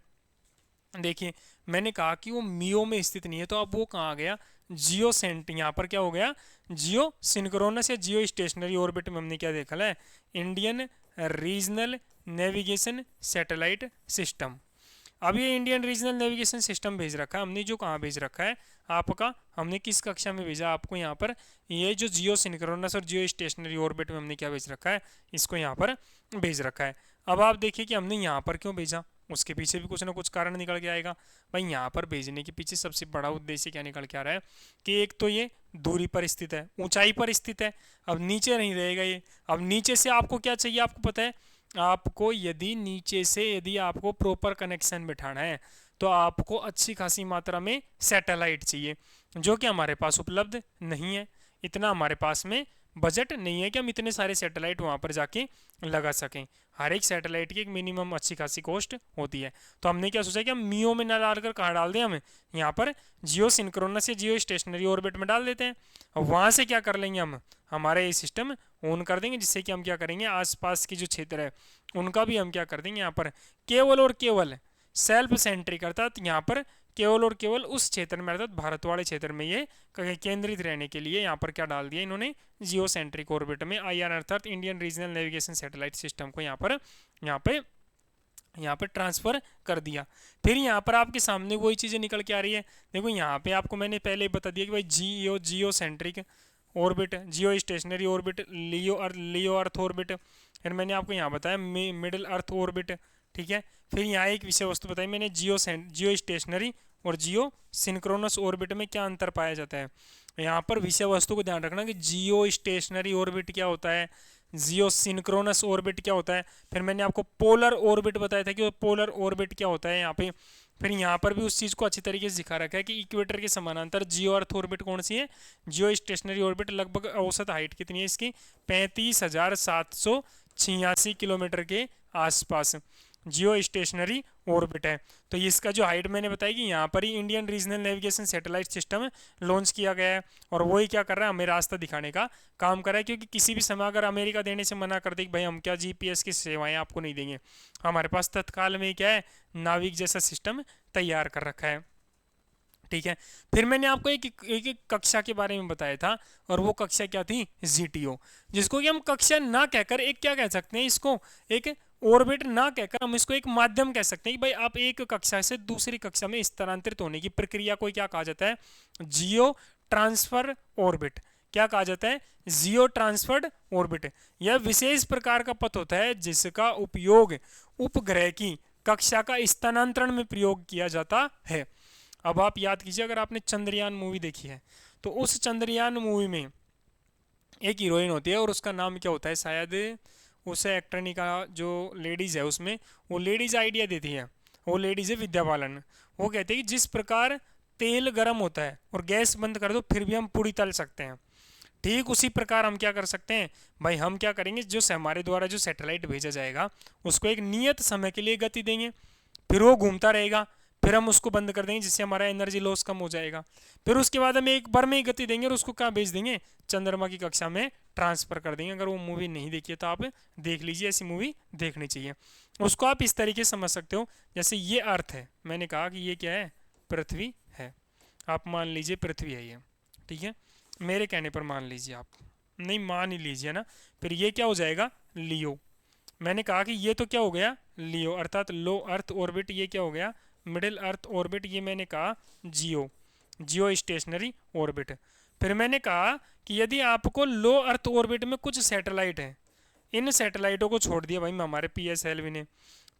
देखिए मैंने कहा कि वो मियो में स्थित नहीं है, तो अब वो कहाँ आ गया, जियो सेंट, यहाँ पर क्या हो गया, जियो सिंक्रोनस या जियो स्टेशनरी ऑर्बिट में हमने क्या देखा है, Indian regional navigation satellite system. अब ये इंडियन रीजनल नेविगेशन सिस्टम भेज रखा है हमने, जो कहाँ भेज रखा है आपका, हमने किस कक्षा में भेजा आपको, यहाँ पर ये जो जियो सिंक्रोनस और जियो स्टेशनरी ऑर्बिट में हमने क्या भेज रखा है, इसको यहाँ पर भेज रखा है। अब आप देखिए कि हमने यहाँ पर क्यों भेजा, उसके पीछे भी कुछ ना कुछ कारण निकल के आएगा। भाई यहाँ पर भेजने के पीछे सबसे बड़ा उद्देश्य क्या निकल के आ रहा है कि एक तो ये दूरी पर स्थित है, ऊंचाई पर स्थित है, अब नीचे नहीं रहेगा ये। अब नीचे से आपको क्या चाहिए, आपको पता है, आपको यदि नीचे से यदि आपको प्रॉपर कनेक्शन बिठाना है तो आपको अच्छी खासी मात्रा में सैटेलाइट चाहिए, जो कि हमारे पास उपलब्ध नहीं है, इतना हमारे पास में बजट नहीं है कि हम इतने सारे सैटेलाइट वहाँ पर जाके लगा सकें। हर एक सैटेलाइट की एक मिनिमम अच्छी खासी कॉस्ट होती है। तो हमने क्या सोचा कि हम मियो में ना डालकर कहाँ डाल दें, हम यहाँ पर जियो सिंक्रोनस या जियो स्टेशनरी ऑर्बिट में डाल देते हैं। वहाँ से क्या कर लेंगे, हम हमारा ये सिस्टम ऑन कर देंगे, जिससे कि हम क्या करेंगे, आसपास की जो क्षेत्र है उनका भी हम क्या कर देंगे, यहाँ पर केवल और केवल सेल्फ सेंट्रिक, अर्थात यहाँ पर केवल और केवल उस क्षेत्र में, अर्थात भारत वाले क्षेत्र में ये केंद्रित रहने के लिए यहाँ पर क्या डाल दिया इन्होंने, जियो सेंट्रिक ऑर्बिट में IR अर्थात Indian regional navigation satellite system को यहाँ पे ट्रांसफर कर दिया। फिर यहाँ पर आपके सामने वही चीज़ें निकल के आ रही है। देखो यहाँ पे आपको मैंने पहले ही बता दिया कि भाई geocentric orbit, geostationary orbit, LEO earth orbit, फिर मैंने आपको यहाँ बताया मिडिल अर्थ ऑर्बिट, ठीक है। फिर यहाँ एक विषय वस्तु बताई मैंने, जियो स्टेशनरी और जियो सिंक्रोनस ऑर्बिट में क्या अंतर पाया जाता है। यहाँ पर विषय वस्तु को ध्यान रखना कि जियो स्टेशनरी ऑर्बिट क्या होता है, जियो सिंक्रोनस ऑर्बिट क्या होता है। फिर मैंने आपको पोलर ऑर्बिट बताया था कि पोलर ऑर्बिट क्या होता है यहाँ पे। फिर यहाँ पर भी उस चीज़ को अच्छी तरीके से दिखा रखा है कि इक्वेटर के समानांतर जियो अर्थ ऑर्बिट कौन सी है, जियो स्टेशनरी ऑर्बिट। लगभग औसत हाइट कितनी है इसकी, 35,786 किलोमीटर के आसपास जियो स्टेशनरी ऑर्बिट है। तो इसका जो हाइट मैंने बताया कि यहाँ पर ही Indian regional navigation satellite system launch किया गया है, और वही क्या कर रहा है, हमें रास्ता दिखाने का काम कर रहा है। क्योंकि किसी भी समय अगर अमेरिका देने से मना कर दे कि भाई हम क्या GPS की सेवाएं आपको नहीं देंगे, हमारे पास तत्काल में क्या है, नाविक जैसा सिस्टम तैयार कर रखा है, ठीक है। फिर मैंने आपको एक कक्षा के बारे में बताया था, और वो कक्षा क्या थी, GTO, जिसको कि हम कक्षा ना कहकर एक क्या कह सकते हैं, इसको एक ऑर्बिट ना कहकर हम इसको एक माध्यम कह सकते हैं कि भाई आप एक कक्षा से दूसरी कक्षा में स्थानांतरित होने की प्रक्रिया को क्या कहा जाता है, जियो ट्रांसफर ऑर्बिट। क्या कहा जाता है, जियो ट्रांसफर्ड ऑर्बिट। यह विशेष प्रकार का पथ होता है जिसका उपयोग उपग्रह की कक्षा का स्थानांतरण में प्रयोग किया जाता है। अब आप याद कीजिए, अगर आपने चंद्रयान मूवी देखी है तो उस चंद्रयान मूवी में एक हीरोइन होती है, और उसका नाम क्या होता है, शायद उस एक्टरनी का जो लेडीज़ है उसमें, वो लेडीज़ आइडिया देती है, वो लेडीज़ है विद्या बालन। वो कहते हैं कि जिस प्रकार तेल गर्म होता है और गैस बंद कर दो फिर भी हम पूरी तल सकते हैं, ठीक उसी प्रकार हम क्या कर सकते हैं भाई, हम क्या करेंगे, जो हमारे द्वारा जो सैटेलाइट भेजा जाएगा उसको एक नियत समय के लिए गति देंगे, फिर वो घूमता रहेगा, फिर हम उसको बंद कर देंगे जिससे हमारा एनर्जी लॉस कम हो जाएगा। फिर उसके बाद हम एक बार में ही गति देंगे और उसको क्या भेज देंगे, चंद्रमा की कक्षा में ट्रांसफर कर देंगे। अगर वो मूवी नहीं देखी है तो आप देख लीजिए, ऐसी मूवी देखनी चाहिए। उसको आप इस तरीके से समझ सकते हो, जैसे ये अर्थ है, मैंने कहा कि ये क्या है, पृथ्वी है, आप मान लीजिए पृथ्वी है ये, ठीक है, मेरे कहने पर मान लीजिए, आप नहीं मान ही लीजिए ना। फिर ये क्या हो जाएगा, लियो। मैंने कहा कि ये तो क्या हो गया, लियो अर्थात लो अर्थ ऑर्बिट। ये क्या हो गया, मिडिल अर्थ ऑर्बिट। ये मैंने कहा जियो स्टेशनरी ऑर्बिट। फिर मैंने कहा कि यदि आपको लो अर्थ ऑर्बिट में कुछ सैटेलाइट हैं, इन सैटेलाइटों को छोड़ दिया भाई हमारे PSLV ने,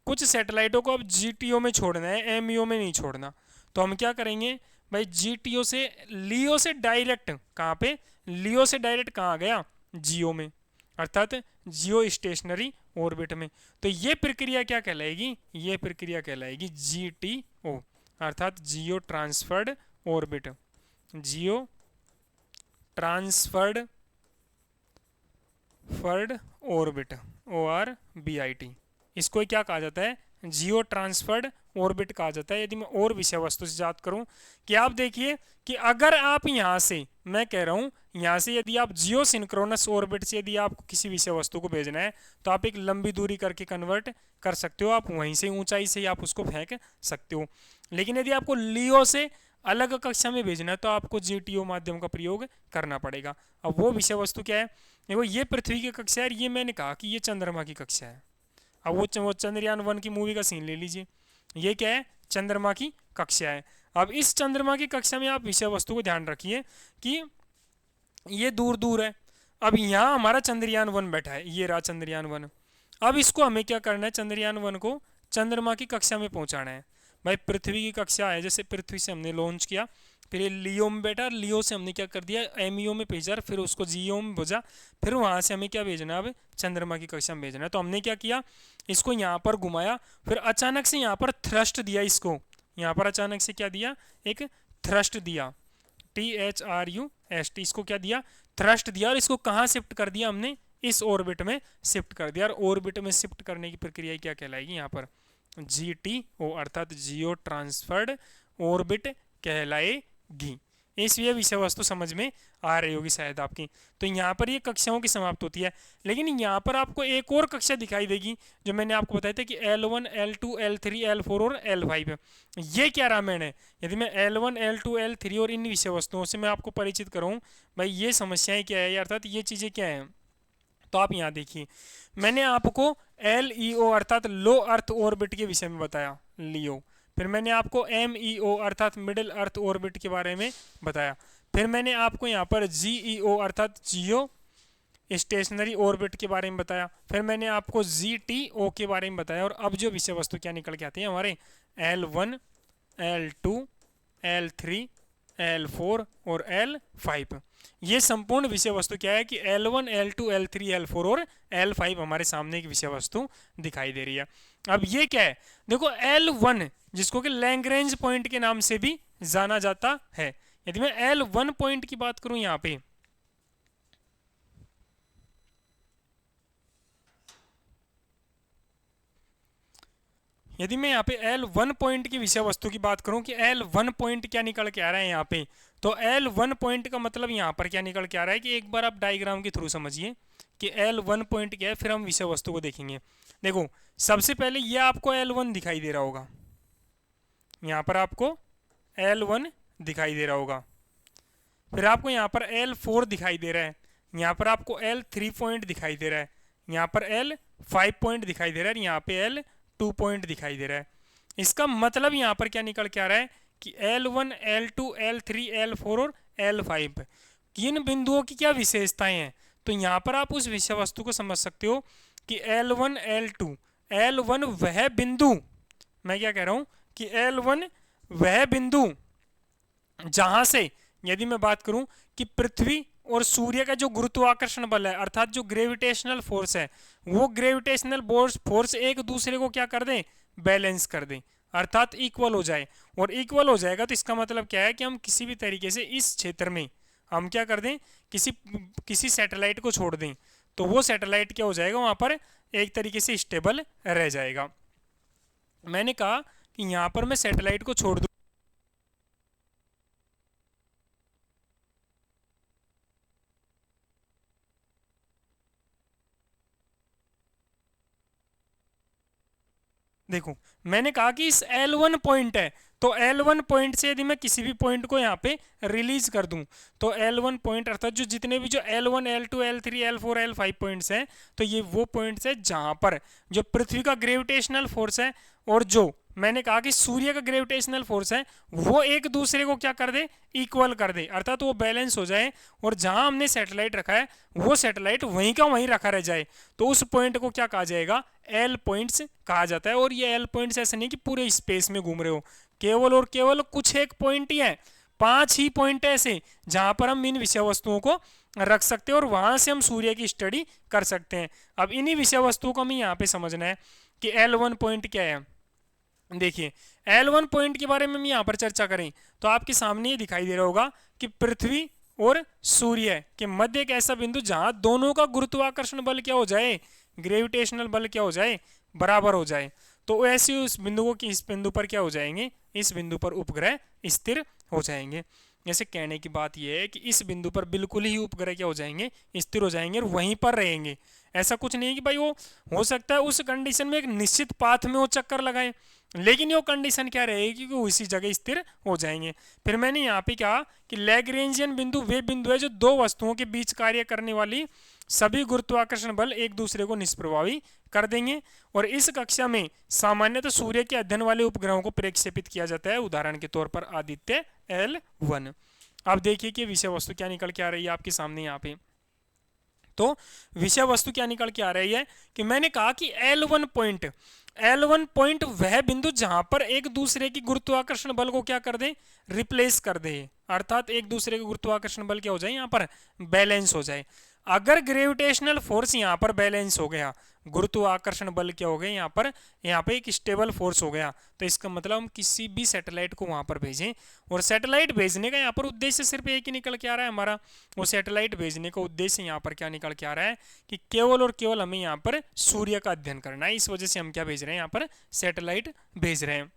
कुछ सैटेलाइटों को अब GTO में छोड़ना है, MEO में नहीं छोड़ना, तो हम क्या करेंगे भाई, GTO से लियो से डायरेक्ट कहाँ पे, लियो से डायरेक्ट कहाँ गया, जियो में, अर्थात जियो स्टेशनरी ऑर्बिट में। तो ये प्रक्रिया क्या कहलाएगी, ये प्रक्रिया कहलाएगी GTO अर्थात जियो ट्रांसफर्ड ऑर्बिट, जियो ट्रांसफर्ड ऑर्बिट, ORBIT। इसको क्या कहा जाता है, जियो ट्रांसफर्ड ऑर्बिट कहा जाता है। यदि मैं और विषय वस्तु से बात करूं कि आप देखिए कि अगर आप यहां से, मैं कह रहा हूं यहां से यदि आप जियो सिंक्रोनस ऑर्बिट से यदि आपको किसी विषय वस्तु को भेजना है तो आप एक लंबी दूरी करके कन्वर्ट कर सकते हो, आप वहीं से ऊंचाई से ही आप उसको फेंक सकते हो। लेकिन यदि आपको लियो से अलग कक्षा में भेजना है तो आपको GTO माध्यम का प्रयोग करना पड़ेगा। अब वो विषय वस्तु क्या है, देखो ये पृथ्वी की कक्षा है, ये मैंने कहा कि ये चंद्रमा की कक्षा है। अब वो चंद्रयान 1 की मूवी का सीन ले लीजिए, ये क्या है, चंद्रमा की कक्षा है। अब इस चंद्रमा की कक्षा में आप विषय वस्तु को ध्यान रखिए कि ये दूर दूर है। अब यहाँ हमारा चंद्रयान 1 बैठा है, ये रहा चंद्रयान 1। अब इसको हमें क्या करना है, चंद्रयान 1 को चंद्रमा की कक्षा में पहुँचाना है। भाई पृथ्वी की कक्षा है, जैसे पृथ्वी से हमने लॉन्च किया, फिर ये लियो में बैठा, लियो से हमने क्या कर दिया, MEO में भेजा, फिर उसको GEO में भेजा, फिर वहाँ से हमें क्या भेजना है, अब चंद्रमा की कक्षा में भेजना है। तो हमने क्या किया, इसको यहाँ पर घुमाया, फिर अचानक से यहाँ पर थ्रस्ट दिया, इसको यहाँ पर अचानक से क्या दिया, एक थ्रस्ट दिया, THRUST, इसको क्या दिया, थ्रस्ट दिया और इसको कहाँ शिफ्ट कर दिया हमने, इस ऑर्बिट में शिफ्ट कर दिया। और ऑर्बिट में शिफ्ट करने की प्रक्रिया क्या कहलाएगी यहाँ पर, GTO अर्थात जियो ट्रांसफर्ड ऑर्बिट कहलाएगी। इस ये विषय वस्तु समझ में आ रही होगी शायद आपकी। तो यहाँ पर ये कक्षाओं की समाप्त होती है, लेकिन यहाँ पर आपको एक और कक्षा दिखाई देगी जो मैंने आपको बताया था कि L1, L2, L3, L4 और L5। ये क्या रामायण है, यदि मैं L1, L2, L3 और इन विषय वस्तुओं से मैं आपको परिचित कराऊँ भाई ये समस्याएं क्या है अर्थात ये चीज़ें क्या हैं, तो आप यहाँ देखिए मैंने आपको LEO अर्थात लो अर्थ ऑर्बिट के विषय में बताया, लियो। फिर मैंने आपको MEO अर्थात मिडिल अर्थ ऑर्बिट के बारे में बताया। फिर मैंने आपको यहाँ पर GEO अर्थात जियो स्टेशनरी ऑर्बिट के बारे में बताया। फिर मैंने आपको GTO के बारे में बताया। और अब जो विषय वस्तु क्या निकल के आती है हमारे L1, L2, L3, L4 और L5। ये संपूर्ण विषय वस्तु क्या है कि L1, L2, L3, L4 और L5 हमारे सामने एक विषय वस्तु दिखाई दे रही है। अब ये क्या है, देखो L1 जिसको कि लैग्रेंज पॉइंट के नाम से भी जाना जाता है। यदि मैं L1 पॉइंट की बात करूं यहाँ पे, यदि मैं यहाँ पे L1 पॉइंट की विषय वस्तु की बात करूं कि L1 पॉइंट क्या निकल के आ रहा है यहाँ पे, तो L1 पॉइंट का मतलब यहाँ पर क्या निकल के आ रहा है कि एक बार आप डायग्राम के थ्रू समझिए कि L1 पॉइंट क्या है, फिर हम विषय वस्तु को देखेंगे। देखो सबसे पहले ये आपको L1 दिखाई दे रहा होगा, यहाँ पर आपको L1 दिखाई दे रहा होगा। फिर आपको यहाँ पर L4 दिखाई दे रहा है, यहाँ पर आपको L3 पॉइंट दिखाई दे रहा है, यहाँ पर L5 पॉइंट दिखाई दे रहा है, यहाँ पे L2 पॉइंट दिखाई दे रहा है। इसका मतलब यहाँ पर क्या निकल के आ रहा है कि L1, L2, L3, L4 और L5 किन बिंदुओं की क्या विशेषताएं हैं। तो यहाँ पर आप उस विषय वस्तु को समझ सकते हो कि L1, L2, L1 वह बिंदु, मैं क्या कह रहा हूँ कि L1 वह बिंदु जहां से यदि मैं बात करूं कि पृथ्वी और सूर्य का जो गुरुत्वाकर्षण बल है अर्थात जो ग्रेविटेशनल फोर्स है, वो ग्रेविटेशनल फोर्स एक दूसरे को क्या कर दें, बैलेंस कर दें अर्थात इक्वल हो जाए। और इक्वल हो जाएगा तो इसका मतलब क्या है कि हम किसी भी तरीके से इस क्षेत्र में हम क्या कर दें, किसी सैटेलाइट को छोड़ दें तो वो सैटेलाइट क्या हो जाएगा, वहां पर एक तरीके से स्टेबल रह जाएगा। मैंने कहा कि यहां पर मैं सैटेलाइट को छोड़ दूं, देखो मैंने कहा कि इस L1 पॉइंट है, तो L1 पॉइंट से यदि मैं किसी भी पॉइंट को यहाँ पे रिलीज कर दूं तो L1 पॉइंट अर्थात जो जितने भी जो L1, L2, L3, L4, L5 points हैं, तो ये वो पॉइंट्स है जहां पर जो पृथ्वी का ग्रेविटेशनल फोर्स है और जो मैंने कहा कि सूर्य का ग्रेविटेशनल फोर्स है वो एक दूसरे को क्या कर दे, इक्वल कर दे अर्थात वो बैलेंस हो जाए। और जहां हमने सैटेलाइट रखा है वो सैटेलाइट वहीं का वहीं रखा रह जाए, तो उस पॉइंट को क्या कहा जाएगा, L पॉइंट्स कहा जाता है। और ये L पॉइंट्स ऐसे नहीं कि पूरे स्पेस में घूम रहे हो, केवल और केवल कुछ एक पॉइंट ही है, 5 ही पॉइंट ऐसे जहां पर हम इन विषय वस्तुओं को रख सकते हैं और वहां से हम सूर्य की स्टडी कर सकते हैं। अब इन्हीं विषय वस्तुओं को हमें यहाँ पे समझना है कि L1 पॉइंट क्या है। देखिए L1 पॉइंट के बारे में हम यहाँ पर चर्चा करें तो आपके सामने ये दिखाई दे रहा होगा कि पृथ्वी और सूर्य के मध्य एक ऐसा बिंदु जहां दोनों का गुरुत्वाकर्षण बल क्या हो जाए, ग्रेविटेशनल बल क्या हो जाए, बराबर हो जाए। तो ऐसे उस बिंदु को कि इस बिंदु पर क्या हो जाएंगे, इस बिंदु पर उपग्रह स्थिर हो जाएंगे। जैसे कहने की बात यह है कि इस बिंदु पर बिल्कुल ही उपग्रह क्या हो जाएंगे, स्थिर हो जाएंगे और वहीं पर रहेंगे। ऐसा कुछ नहीं है कि भाई वो हो सकता है उस कंडीशन में एक निश्चित पाथ में वो चक्कर लगाए, लेकिन वो कंडीशन क्या रहेगी कि वो इसी जगह स्थिर हो जाएंगे। फिर मैंने यहाँ पे कहा कि लैग्रेंजियन बिंदु वे बिंदु है जो दो वस्तुओं के बीच कार्य करने वाली सभी गुरुत्वाकर्षण बल एक दूसरे को निष्प्रभावी कर देंगे। और इस कक्षा में सामान्यतः सूर्य के अध्ययन वाले उपग्रहों को प्रक्षेपित किया जाता है, उदाहरण के तौर पर आदित्य L1। अब देखिए कि विषय वस्तु क्या निकल के आ रही है आपके सामने यहाँ पे। तो विषय वस्तु क्या निकल के आ रही है कि मैंने कहा कि L1 पॉइंट वह बिंदु जहां पर एक दूसरे की गुरुत्वाकर्षण बल को क्या कर दे, रिप्लेस कर दे अर्थात एक दूसरे के गुरुत्वाकर्षण बल क्या हो जाए, यहाँ पर बैलेंस हो जाए। अगर ग्रेविटेशनल फोर्स यहाँ पर बैलेंस हो गया, गुरुत्वाकर्षण बल क्या हो गया यहाँ पे एक स्टेबल फोर्स हो गया, तो इसका मतलब हम किसी भी सैटेलाइट को वहां पर भेजें, और सैटेलाइट भेजने का यहाँ पर उद्देश्य सिर्फ एक ही निकल के आ रहा है हमारा, वो सैटेलाइट भेजने का उद्देश्य यहाँ पर क्या निकल के आ रहा है कि केवल और केवल हमें यहाँ पर सूर्य का अध्ययन करना है। इस वजह से हम क्या भेज रहे हैं, यहाँ पर सैटेलाइट भेज रहे हैं।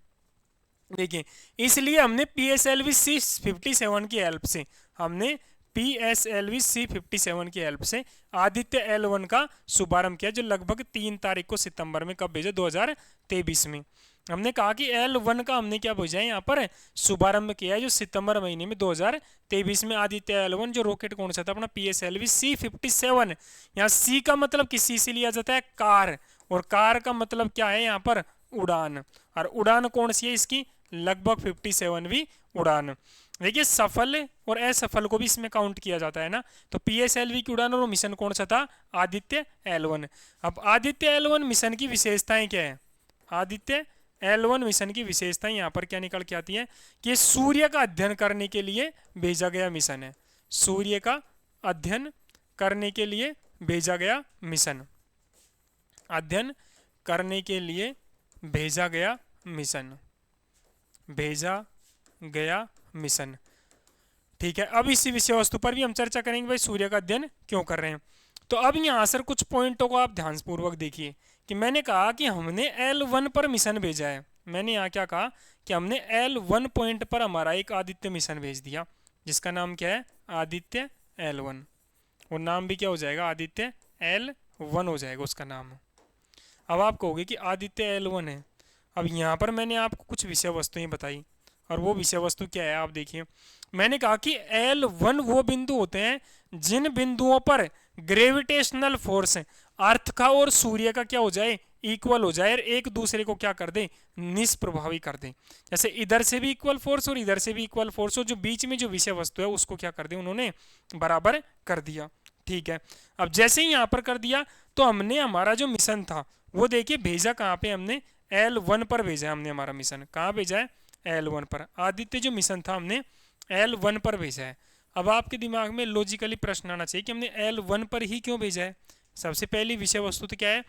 देखिए, इसलिए हमने PSLV C57 की हेल्प से हमने PSLV C57 की हेल्प से आदित्य L1 का शुभारंभ किया, जो लगभग 3 तारीख को सितंबर में कब भेजा, 2023 में। हमने कहा कि L1 का हमने क्या भेजा है, यहाँ पर शुभारंभ किया है, जो सितंबर महीने में 2023 में आदित्य L1, जो रॉकेट कौन सा था अपना PSLV C57। यहाँ C का मतलब किसी से लिया जाता है, कार, और कार का मतलब क्या है यहाँ पर, उड़ान। और उड़ान कौन सी है इसकी, लगभग 57वीं उड़ान। देखिए, सफल और असफल को भी इसमें काउंट किया जाता है ना। तो PSLV की उड़ान और मिशन कौन सा था, आदित्य L1। अब आदित्य L1 मिशन की विशेषताएं क्या है, आदित्य L1 मिशन की विशेषताएं यहाँ पर क्या निकल के आती है कि सूर्य का अध्ययन करने के लिए भेजा गया मिशन है, सूर्य का अध्ययन करने के लिए भेजा गया मिशन, अध्ययन करने के लिए भेजा गया मिशन, भेजा गया मिशन। ठीक है, अब इसी विषय वस्तु पर भी हम चर्चा करेंगे, भाई सूर्य का अध्ययन क्यों कर रहे हैं। तो अब यहाँ सर कुछ पॉइंटों को आप ध्यानपूर्वक देखिए कि मैंने कहा कि हमने L1 पर मिशन भेजा है। मैंने यहाँ क्या कहा कि हमने L1 पॉइंट पर हमारा एक आदित्य मिशन भेज दिया, जिसका नाम क्या है, आदित्य L1, और नाम भी क्या हो जाएगा, आदित्य L1 हो जाएगा उसका नाम। अब आप कहोगे कि आदित्य L1 है। अब यहाँ पर मैंने आपको कुछ विषय वस्तुएं बताई, और वो विषय वस्तु क्या है आप देखिए। मैंने कहा कि L1 वो बिंदु होते हैं जिन बिंदुओं पर ग्रेविटेशनल फोर्स अर्थ का और सूर्य का क्या हो जाए, इक्वल हो जाए, और एक दूसरे को क्या कर दे, निष्प्रभावी कर दे। जैसे इधर से भी इक्वल फोर्स और इधर से भी इक्वल फोर्स हो, जो बीच में जो विषय वस्तु है उसको क्या कर दे, उन्होंने बराबर कर दिया। ठीक है, अब जैसे ही यहाँ पर कर दिया तो हमने हमारा जो मिशन था वो देखिए भेजा कहाँ पे, हमने L1 पर भेजा है। हमने हमारा मिशन कहाँ भेजा है, L1 पर। आदित्य जो मिशन था हमने L1 पर भेजा है। अब आपके दिमाग में लॉजिकली प्रश्न आना चाहिए कि हमने L1 पर ही क्यों भेजा है। सबसे पहली विषय वस्तु तो क्या है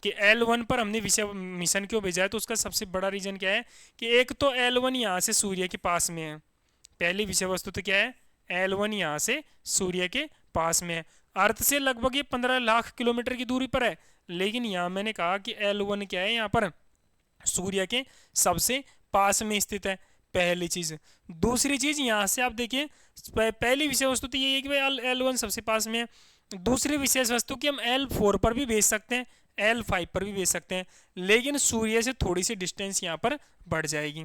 कि L1 पर हमने विषय मिशन क्यों भेजा है, तो उसका सबसे बड़ा रीजन क्या है कि एक तो L1 यहाँ से सूर्य के पास में है। पहली विषय वस्तु तो क्या है, L1 यहाँ से सूर्य के पास में है। अर्थ से लगभग ये 15 लाख किलोमीटर की दूरी पर है, लेकिन यहाँ मैंने कहा कि L1 क्या है, यहाँ पर सूर्य के सबसे पास में स्थित है, पहली चीज। दूसरी चीज यहाँ से आप देखिए, पहली विषय वस्तु तो ये है कि भाई L1 सबसे पास में है। दूसरी विशेष वस्तु की हम L4 पर भी भेज सकते हैं, L5 पर भी भेज सकते हैं, लेकिन सूर्य से थोड़ी सी डिस्टेंस यहाँ पर बढ़ जाएगी।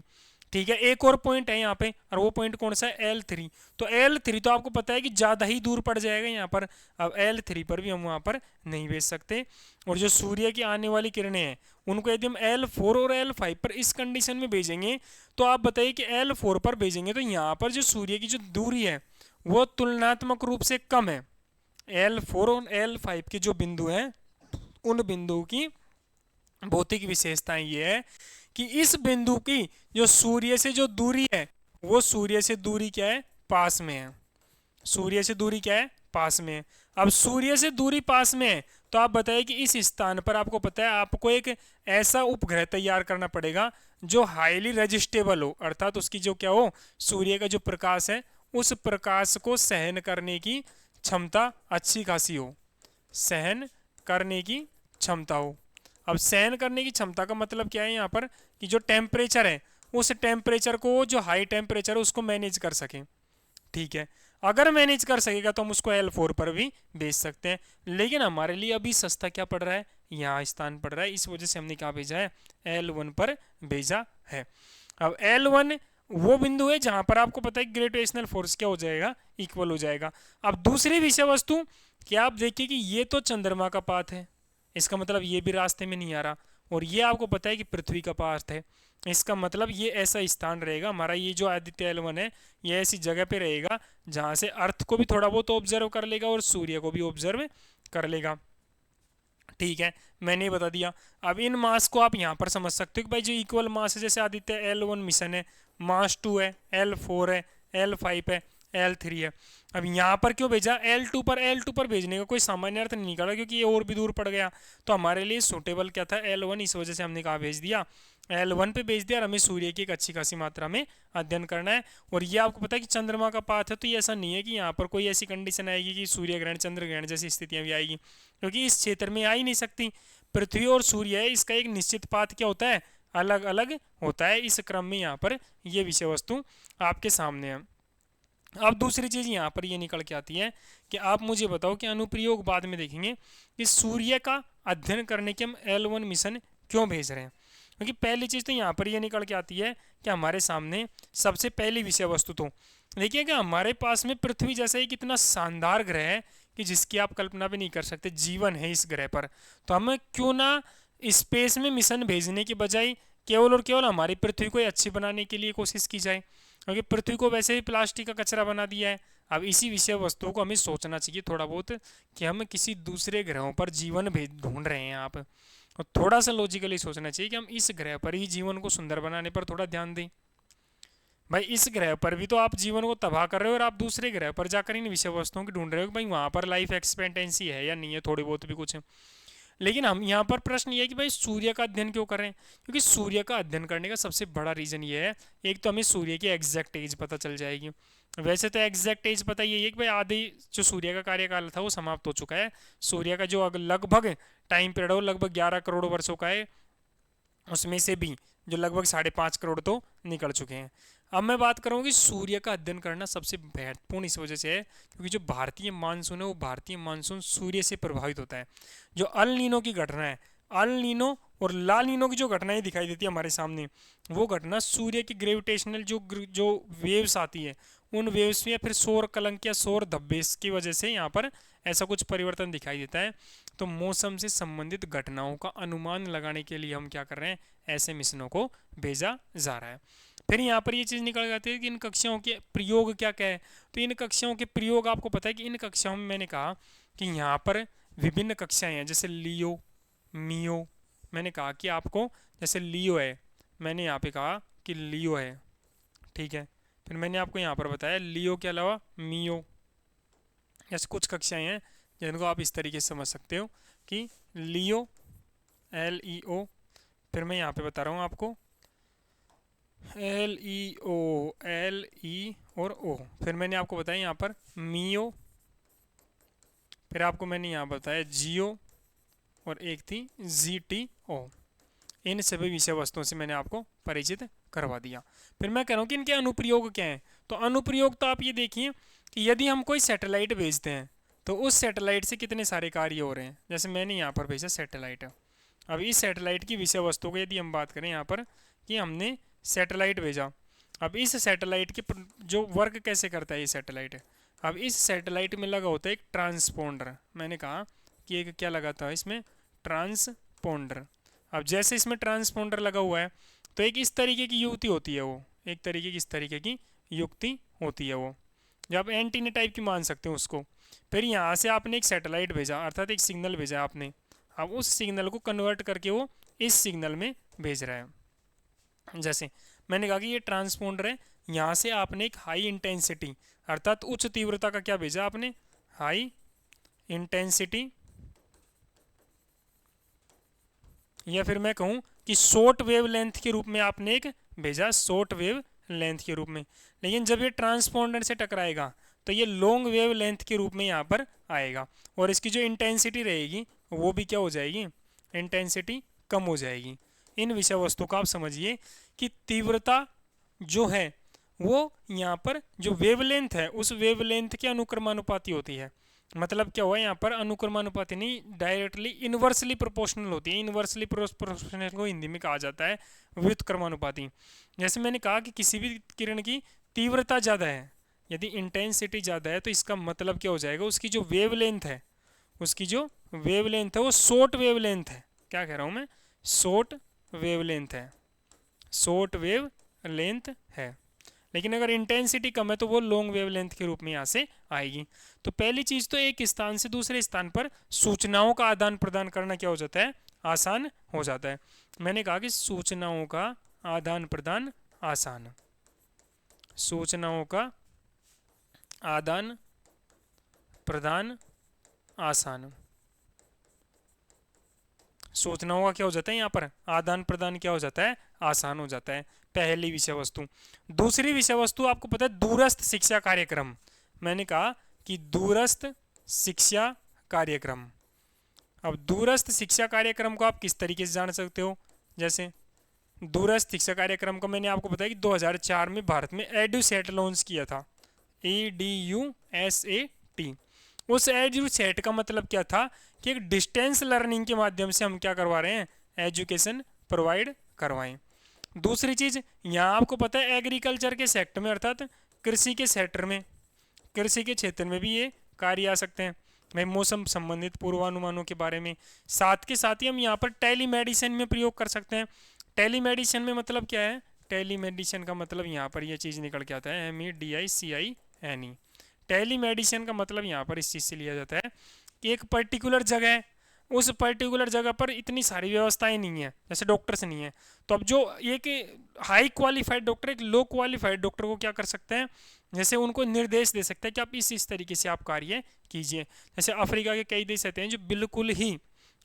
ठीक है, एक और पॉइंट है यहाँ पे, और वो पॉइंट कौन सा है, L3। तो L3 तो आपको पता है कि ज़्यादा ही दूर पड़ जाएगा यहाँ पर। अब L3 पर भी हम वहाँ पर नहीं भेज सकते। और जो सूर्य की आने वाली किरणें हैं उनको यदि हम L4 और L5 पर इस कंडीशन में भेजेंगे, तो आप बताइए कि L4 पर भेजेंगे तो यहाँ पर जो सूर्य की जो दूरी है वो तुलनात्मक रूप से कम है। L4 और L5 के जो बिंदु हैं उन बिंदुओं की भौतिक विशेषताएं ये है कि इस बिंदु की जो सूर्य से जो दूरी है वो सूर्य से दूरी क्या है, पास में है। सूर्य से दूरी क्या है, पास में है। अब सूर्य से दूरी पास में है तो आप बताइए कि इस स्थान पर आपको पता है आपको एक ऐसा उपग्रह तैयार करना पड़ेगा जो हाईली रेजिस्टेबल हो, अर्थात उसकी जो क्या हो, सूर्य का जो प्रकाश है उस प्रकाश को सहन करने की क्षमता अच्छी खासी हो, सहन करने की क्षमता हो। अब सहन करने की क्षमता का मतलब क्या है यहाँ पर कि जो टेम्परेचर है उस टेम्परेचर को, जो हाई टेम्परेचर है उसको मैनेज कर सके। ठीक है, अगर मैनेज कर सकेगा तो हम उसको L4 पर भी भेज सकते हैं, लेकिन हमारे लिए अभी सस्ता क्या पड़ रहा है, यहाँ स्थान पड़ रहा है, इस वजह से हमने क्या भेजा है, L1 पर भेजा है। अब L1 वो बिंदु है जहां पर आपको पता है ग्रेविटेशनल फोर्स क्या हो जाएगा, इक्वल हो जाएगा। अब दूसरी विषय वस्तु क्या आप देखिए कि ये तो चंद्रमा का पाथ है, इसका मतलब ये भी रास्ते में नहीं आ रहा, और ये आपको पता है कि पृथ्वी का पाथ है, इसका मतलब ये ऐसा स्थान रहेगा हमारा, ये जो आदित्य L1 है ये ऐसी जगह पे रहेगा जहां से अर्थ को भी थोड़ा बहुत ऑब्जर्व कर लेगा और सूर्य को भी ऑब्जर्व कर लेगा। ठीक है, मैंने बता दिया। अब इन मास को आप यहाँ पर समझ सकते हो कि भाई जो इक्वल मास है, जैसे आदित्य L1 मिशन है मास 2 है, L4 है, L5 है, L3 है। अब यहाँ पर क्यों भेजा, L2 पर भेजने का कोई सामान्य अर्थ नहीं निकला, क्योंकि ये और भी दूर पड़ गया। तो हमारे लिए सूटेबल क्या था, L1, इस वजह से हमने कहा भेज दिया, L1 पे भेज दिया। और हमें सूर्य की एक अच्छी खासी मात्रा में अध्ययन करना है। और ये आपको पता है कि चंद्रमा का पाथ है, तो ये ऐसा नहीं है कि यहाँ पर कोई ऐसी कंडीशन आएगी कि सूर्य ग्रहण चंद्र ग्रहण जैसी स्थितियाँ भी आएगी, क्योंकि इस क्षेत्र में आ ही नहीं सकती। पृथ्वी और सूर्य है, इसका एक निश्चित पाथ क्या होता है, अलग अलग होता है। इस क्रम में यहाँ पर ये विषय वस्तु आपके सामने है। अब दूसरी चीज यहाँ पर ये निकल के आती है कि आप मुझे बताओ कि अनुप्रयोग बाद में देखेंगे कि सूर्य का अध्ययन करने के हम L1 मिशन क्यों भेज रहे हैं। क्योंकि पहली चीज तो यहाँ पर ये निकल के आती है कि हमारे सामने सबसे पहली विषय वस्तु तो देखिए कि हमारे पास में पृथ्वी जैसा एक इतना शानदार ग्रह है कि जिसकी आप कल्पना भी नहीं कर सकते, जीवन है इस ग्रह पर। तो हमें क्यों ना स्पेस में मिशन भेजने की बजाय केवल और केवल हमारी पृथ्वी को अच्छी बनाने के लिए कोशिश की जाए, क्योंकि पृथ्वी को वैसे ही प्लास्टिक का कचरा बना दिया है। अब इसी विषय वस्तुओं को हमें सोचना चाहिए थोड़ा बहुत कि हम किसी दूसरे ग्रहों पर जीवन भेज ढूंढ रहे हैं आप, और थोड़ा सा लॉजिकली सोचना चाहिए कि हम इस ग्रह पर ही जीवन को सुंदर बनाने पर थोड़ा ध्यान दें। भाई इस ग्रह पर भी तो आप जीवन को तबाह कर रहे हो, और आप दूसरे ग्रह पर जाकर इन विषय वस्तुओं की ढूंढ रहे हो कि भाई वहाँ पर लाइफ एक्सपेक्टेंसी है या नहीं है, थोड़ी बहुत भी कुछ है। लेकिन हम यहाँ पर प्रश्न ये है कि भाई सूर्य का अध्ययन क्यों कर रहे हैं, क्योंकि सूर्य का अध्ययन करने का सबसे बड़ा रीज़न ये है, एक तो हमें सूर्य की एग्जैक्ट एज पता चल जाएगी। वैसे तो एग्जैक्ट एज पता ये है कि भाई आधी जो सूर्य का कार्यकाल था वो समाप्त हो चुका है। सूर्य का जो लगभग टाइम पीरियड है वो लगभग 11 करोड़ वर्षों का है, उसमें से भी जो लगभग 5.5 करोड़ तो निकल चुके हैं। अब मैं बात करूँ कि सूर्य का अध्ययन करना सबसे महत्वपूर्ण इस वजह से है क्योंकि जो भारतीय मानसून है वो भारतीय मानसून सूर्य से प्रभावित होता है। जो अल नीनो की घटना है, अल नीनो और ला नीनो की जो घटनाएं दिखाई देती है हमारे सामने, वो घटना सूर्य की ग्रेविटेशनल जो वेव्स आती है उन वेव्स में या फिर सौर कलंक या सौर धब्बे की वजह से यहाँ पर ऐसा कुछ परिवर्तन दिखाई देता है। तो मौसम से संबंधित घटनाओं का अनुमान लगाने के लिए हम क्या कर रहे हैं, ऐसे मिशनों को भेजा जा रहा है। फिर यहाँ पर ये चीज़ निकल जाती है कि इन कक्षाओं के प्रयोग क्या क्या है। तो इन कक्षाओं के प्रयोग आपको पता है कि इन कक्षाओं में मैंने कहा कि यहाँ पर विभिन्न कक्षाएं हैं, जैसे लियो, मियो। मैंने कहा कि आपको जैसे लियो है, मैंने यहाँ पे कहा कि लियो है, ठीक है। फिर मैंने आपको यहाँ पर बताया लियो के अलावा मियो, ऐसे कुछ कक्षाएं हैं जिनको आप इस तरीके से समझ सकते हो कि लियो, LEO। फिर मैं यहाँ पे बता रहा हूँ आपको LEO, LE और O। फिर मैंने आपको बताया यहाँ पर मियो, फिर आपको मैंने यहाँ बताया जियो, और एक थी GTO। इन सभी विषय वस्तुओं से मैंने आपको परिचित करवा दिया। फिर मैं कह रहा हूँ कि इनके अनुप्रयोग क्या हैं। तो अनुप्रयोग तो आप ये देखिए कि यदि हम कोई सैटेलाइट भेजते हैं तो उस सैटेलाइट से कितने सारे कार्य हो रहे हैं। जैसे मैंने यहाँ पर भेजा सैटेलाइट। अब इस सैटेलाइट की विषय वस्तु को यदि हम बात करें यहाँ पर कि हमने सैटेलाइट भेजा, अब इस सैटेलाइट के जो वर्क कैसे करता है ये सैटेलाइट, अब इस सैटेलाइट में लगा होता है एक ट्रांसपोंडर। मैंने कहा कि एक क्या लगा था इसमें, ट्रांसपोंडर। अब जैसे इसमें ट्रांसपोंडर लगा हुआ है तो एक इस तरीके की युक्ति होती है, वो एक तरीके की इस तरीके की युक्ति होती है, वो जो आप एंटीना टाइप की मान सकते हो उसको। फिर यहाँ से आपने एक सैटेलाइट भेजा, अर्थात एक सिग्नल भेजा आपने। अब उस सिग्नल को कन्वर्ट करके वो इस सिग्नल में भेज रहा है। जैसे मैंने कहा कि ये ट्रांसपोंडर है, यहाँ से आपने एक हाई इंटेंसिटी अर्थात उच्च तीव्रता का क्या भेजा आपने, हाई इंटेंसिटी, या फिर मैं कहूँ कि शॉर्ट वेव लेंथ के रूप में आपने एक भेजा, शॉर्ट वेव लेंथ के रूप में। लेकिन जब ये ट्रांसपोंडर से टकराएगा तो ये लॉन्ग वेव लेंथ के रूप में यहाँ पर आएगा, और इसकी जो इंटेंसिटी रहेगी वो भी क्या हो जाएगी, इंटेंसिटी कम हो जाएगी। इन विषय वस्तु का आप समझिए कि तीव्रता जो है वो यहाँ पर जो वेवलेंथ है उस वेवलेंथ के अनुक्रमानुपाती होती है। मतलब क्या हुआ यहाँ पर, अनुक्रमानुपाती नहीं, डायरेक्टली इनवर्सली प्रोपोर्शनल होती है। इनवर्सली प्रोपोर्शनल को हिंदी में कहा जाता है व्युत्क्रमानुपाती। जैसे मैंने कहा कि किसी भी किरण की तीव्रता ज़्यादा है, यदि इंटेंसिटी ज़्यादा है तो इसका मतलब क्या हो जाएगा, उसकी जो वेवलेंथ है, उसकी जो वेवलेंथ है वो शॉर्ट वेवलेंथ है। क्या कह रहा हूँ मैं, शॉर्ट वेवलेंथ है, शॉर्ट वेव लेंथ है। लेकिन अगर इंटेंसिटी कम है तो वो लॉन्ग वेवलेंथ के रूप में यहाँ से आएगी। तो पहली चीज़ तो एक स्थान से दूसरे स्थान पर सूचनाओं का आदान प्रदान करना क्या हो जाता है, आसान हो जाता है। मैंने कहा कि सूचनाओं का आदान प्रदान आसान, सूचनाओं का आदान प्रदान आसान। सोचना होगा क्या हो जाता है यहाँ पर, आदान प्रदान क्या हो जाता है, आसान हो जाता है। पहली विषय वस्तु। दूसरी विषय वस्तु आपको पता है दूरस्थ शिक्षा कार्यक्रम। मैंने कहा कि दूरस्थ शिक्षा कार्यक्रम। अब दूरस्थ शिक्षा कार्यक्रम को आप किस तरीके से जान सकते हो, जैसे दूरस्थ शिक्षा कार्यक्रम को मैंने आपको बताया कि 2004 में भारत में एडुसेट लॉन्च किया था, EDUSAT। उस एडुसेट का मतलब क्या था कि एक डिस्टेंस लर्निंग के माध्यम से हम क्या करवा रहे हैं, एजुकेशन प्रोवाइड करवाएं। दूसरी चीज़, यहाँ आपको पता है एग्रीकल्चर के सेक्टर में अर्थात कृषि के सेक्टर में, कृषि के क्षेत्र में भी ये कार्य आ सकते हैं भाई, मौसम संबंधित पूर्वानुमानों के बारे में। साथ के साथ ही हम यहाँ पर टेलीमेडिसिन में प्रयोग कर सकते हैं। टेलीमेडिसिन में मतलब क्या है, टेलीमेडिसिन का मतलब यहाँ पर यह चीज़ निकल के आता है MEDICINE। टेलीमेडिसिन का मतलब यहाँ पर इस चीज़ से लिया जाता है कि एक पर्टिकुलर जगह है, उस पर्टिकुलर जगह पर इतनी सारी व्यवस्थाएं नहीं है, जैसे डॉक्टर्स नहीं है, तो अब जो एक हाई क्वालिफाइड डॉक्टर एक लो क्वालिफाइड डॉक्टर को क्या कर सकते हैं, जैसे उनको निर्देश दे सकते हैं कि आप इस तरीके से आप कार्य कीजिए। जैसे अफ्रीका के कई देश ऐसे हैं जो बिल्कुल ही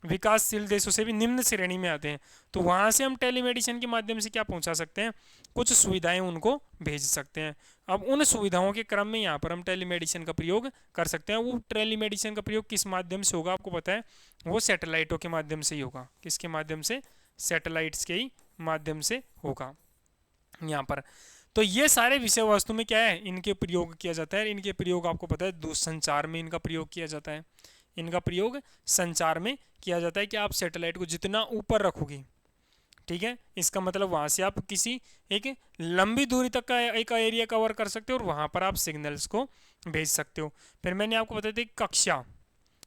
विकासशील देशों से भी निम्न श्रेणी में आते हैं, तो वहाँ से हम टेलीमेडिसिन के माध्यम से क्या पहुँचा सकते हैं, कुछ सुविधाएं उनको भेज सकते हैं। अब उन सुविधाओं के क्रम में यहाँ पर हम टेलीमेडिसिन का प्रयोग कर सकते हैं। वो टेलीमेडिसिन का प्रयोग किस माध्यम से होगा आपको पता है, वो सैटेलाइटों के माध्यम से ही होगा। किसके माध्यम से, सैटेलाइट्स के ही माध्यम से होगा यहाँ पर। तो ये सारे विषय वस्तु में क्या है, इनके प्रयोग किया जाता है। इनके प्रयोग आपको पता है दूरसंचार में इनका प्रयोग किया जाता है। इनका प्रयोग संचार में किया जाता है कि आप सैटेलाइट को जितना ऊपर रखोगे, ठीक है, इसका मतलब वहाँ से आप किसी एक लंबी दूरी तक का एक एरिया कवर कर सकते हो और वहाँ पर आप सिग्नल्स को भेज सकते हो। फिर मैंने आपको बताया था कक्षा,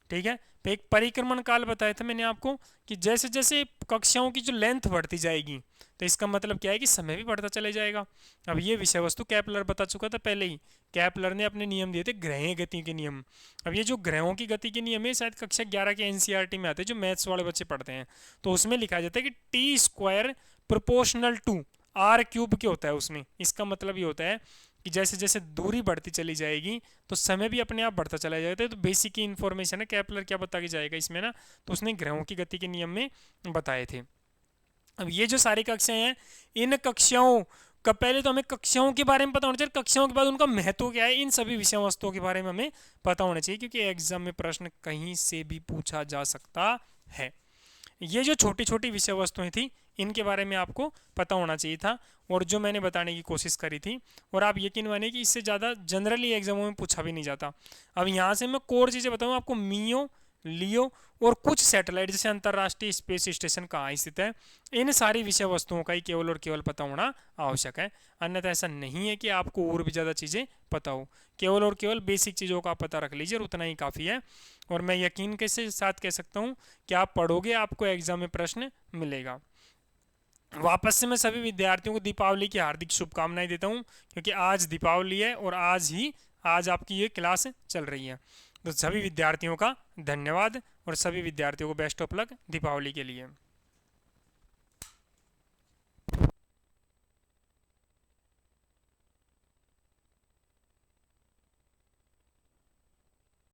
ठीक है, फिर एक परिक्रमण काल बताया था मैंने आपको कि जैसे जैसे कक्षाओं की जो लेंथ बढ़ती जाएगी तो इसका मतलब क्या है कि समय भी बढ़ता चले जाएगा। अब ये विषय वस्तु केपलर बता चुका था पहले ही। केपलर ने अपने नियम दिए थे ग्रह गति के नियम। अब ये जो ग्रहों की गति के नियम है शायद कक्षा 11 के NCERT में आते हैं, जो मैथ्स वाले बच्चे पढ़ते हैं, तो उसमें लिखा जाता है कि T² प्रोपोर्शनल टू R³ के होता है उसमें। इसका मतलब ये होता है कि जैसे जैसे दूरी बढ़ती चली जाएगी तो समय भी अपने आप बढ़ता चला जाएगा। तो बेसिक ही इन्फॉर्मेशन है, केपलर क्या बता के जाएगा इसमें ना, तो उसने ग्रहों की गति के नियम में बताए थे। अब ये जो सारी कक्षाएं हैं, इन कक्षाओं का पहले तो हमें कक्षाओं के बारे में पता होना चाहिए, कक्षाओं के बाद उनका महत्व क्या है, इन सभी विषय वस्तुओं के बारे में हमें पता होना चाहिए, क्योंकि एग्जाम में प्रश्न कहीं से भी पूछा जा सकता है। ये जो छोटी छोटी विषय वस्तुएं थी इनके बारे में आपको पता होना चाहिए था, और जो मैंने बताने की कोशिश करी थी, और आप यकीन मानिए कि इससे ज़्यादा जनरली एग्जामों में पूछा भी नहीं जाता। अब यहाँ से मैं कोर चीज़ें बताऊँ आपको, मियो, लियो और कुछ सैटेलाइट जैसे अंतर्राष्ट्रीय स्पेस स्टेशन कहाँ स्थित है, इन सारी विषय वस्तुओं का ही केवल और केवल पता होना आवश्यक है। अन्यथा ऐसा नहीं है कि आपको और भी ज़्यादा चीज़ें पता हो, केवल और केवल बेसिक चीज़ों का पता रख लीजिए और उतना ही काफ़ी है। और मैं यकीन के साथ कह सकता हूँ कि आप पढ़ोगे आपको एग्जाम में प्रश्न मिलेगा। वापस से मैं सभी विद्यार्थियों को दीपावली की हार्दिक शुभकामनाएं देता हूं, क्योंकि आज दीपावली है और आज आपकी ये क्लास चल रही है। तो सभी विद्यार्थियों का धन्यवाद और सभी विद्यार्थियों को बेस्ट ऑफ लक दीपावली के लिए।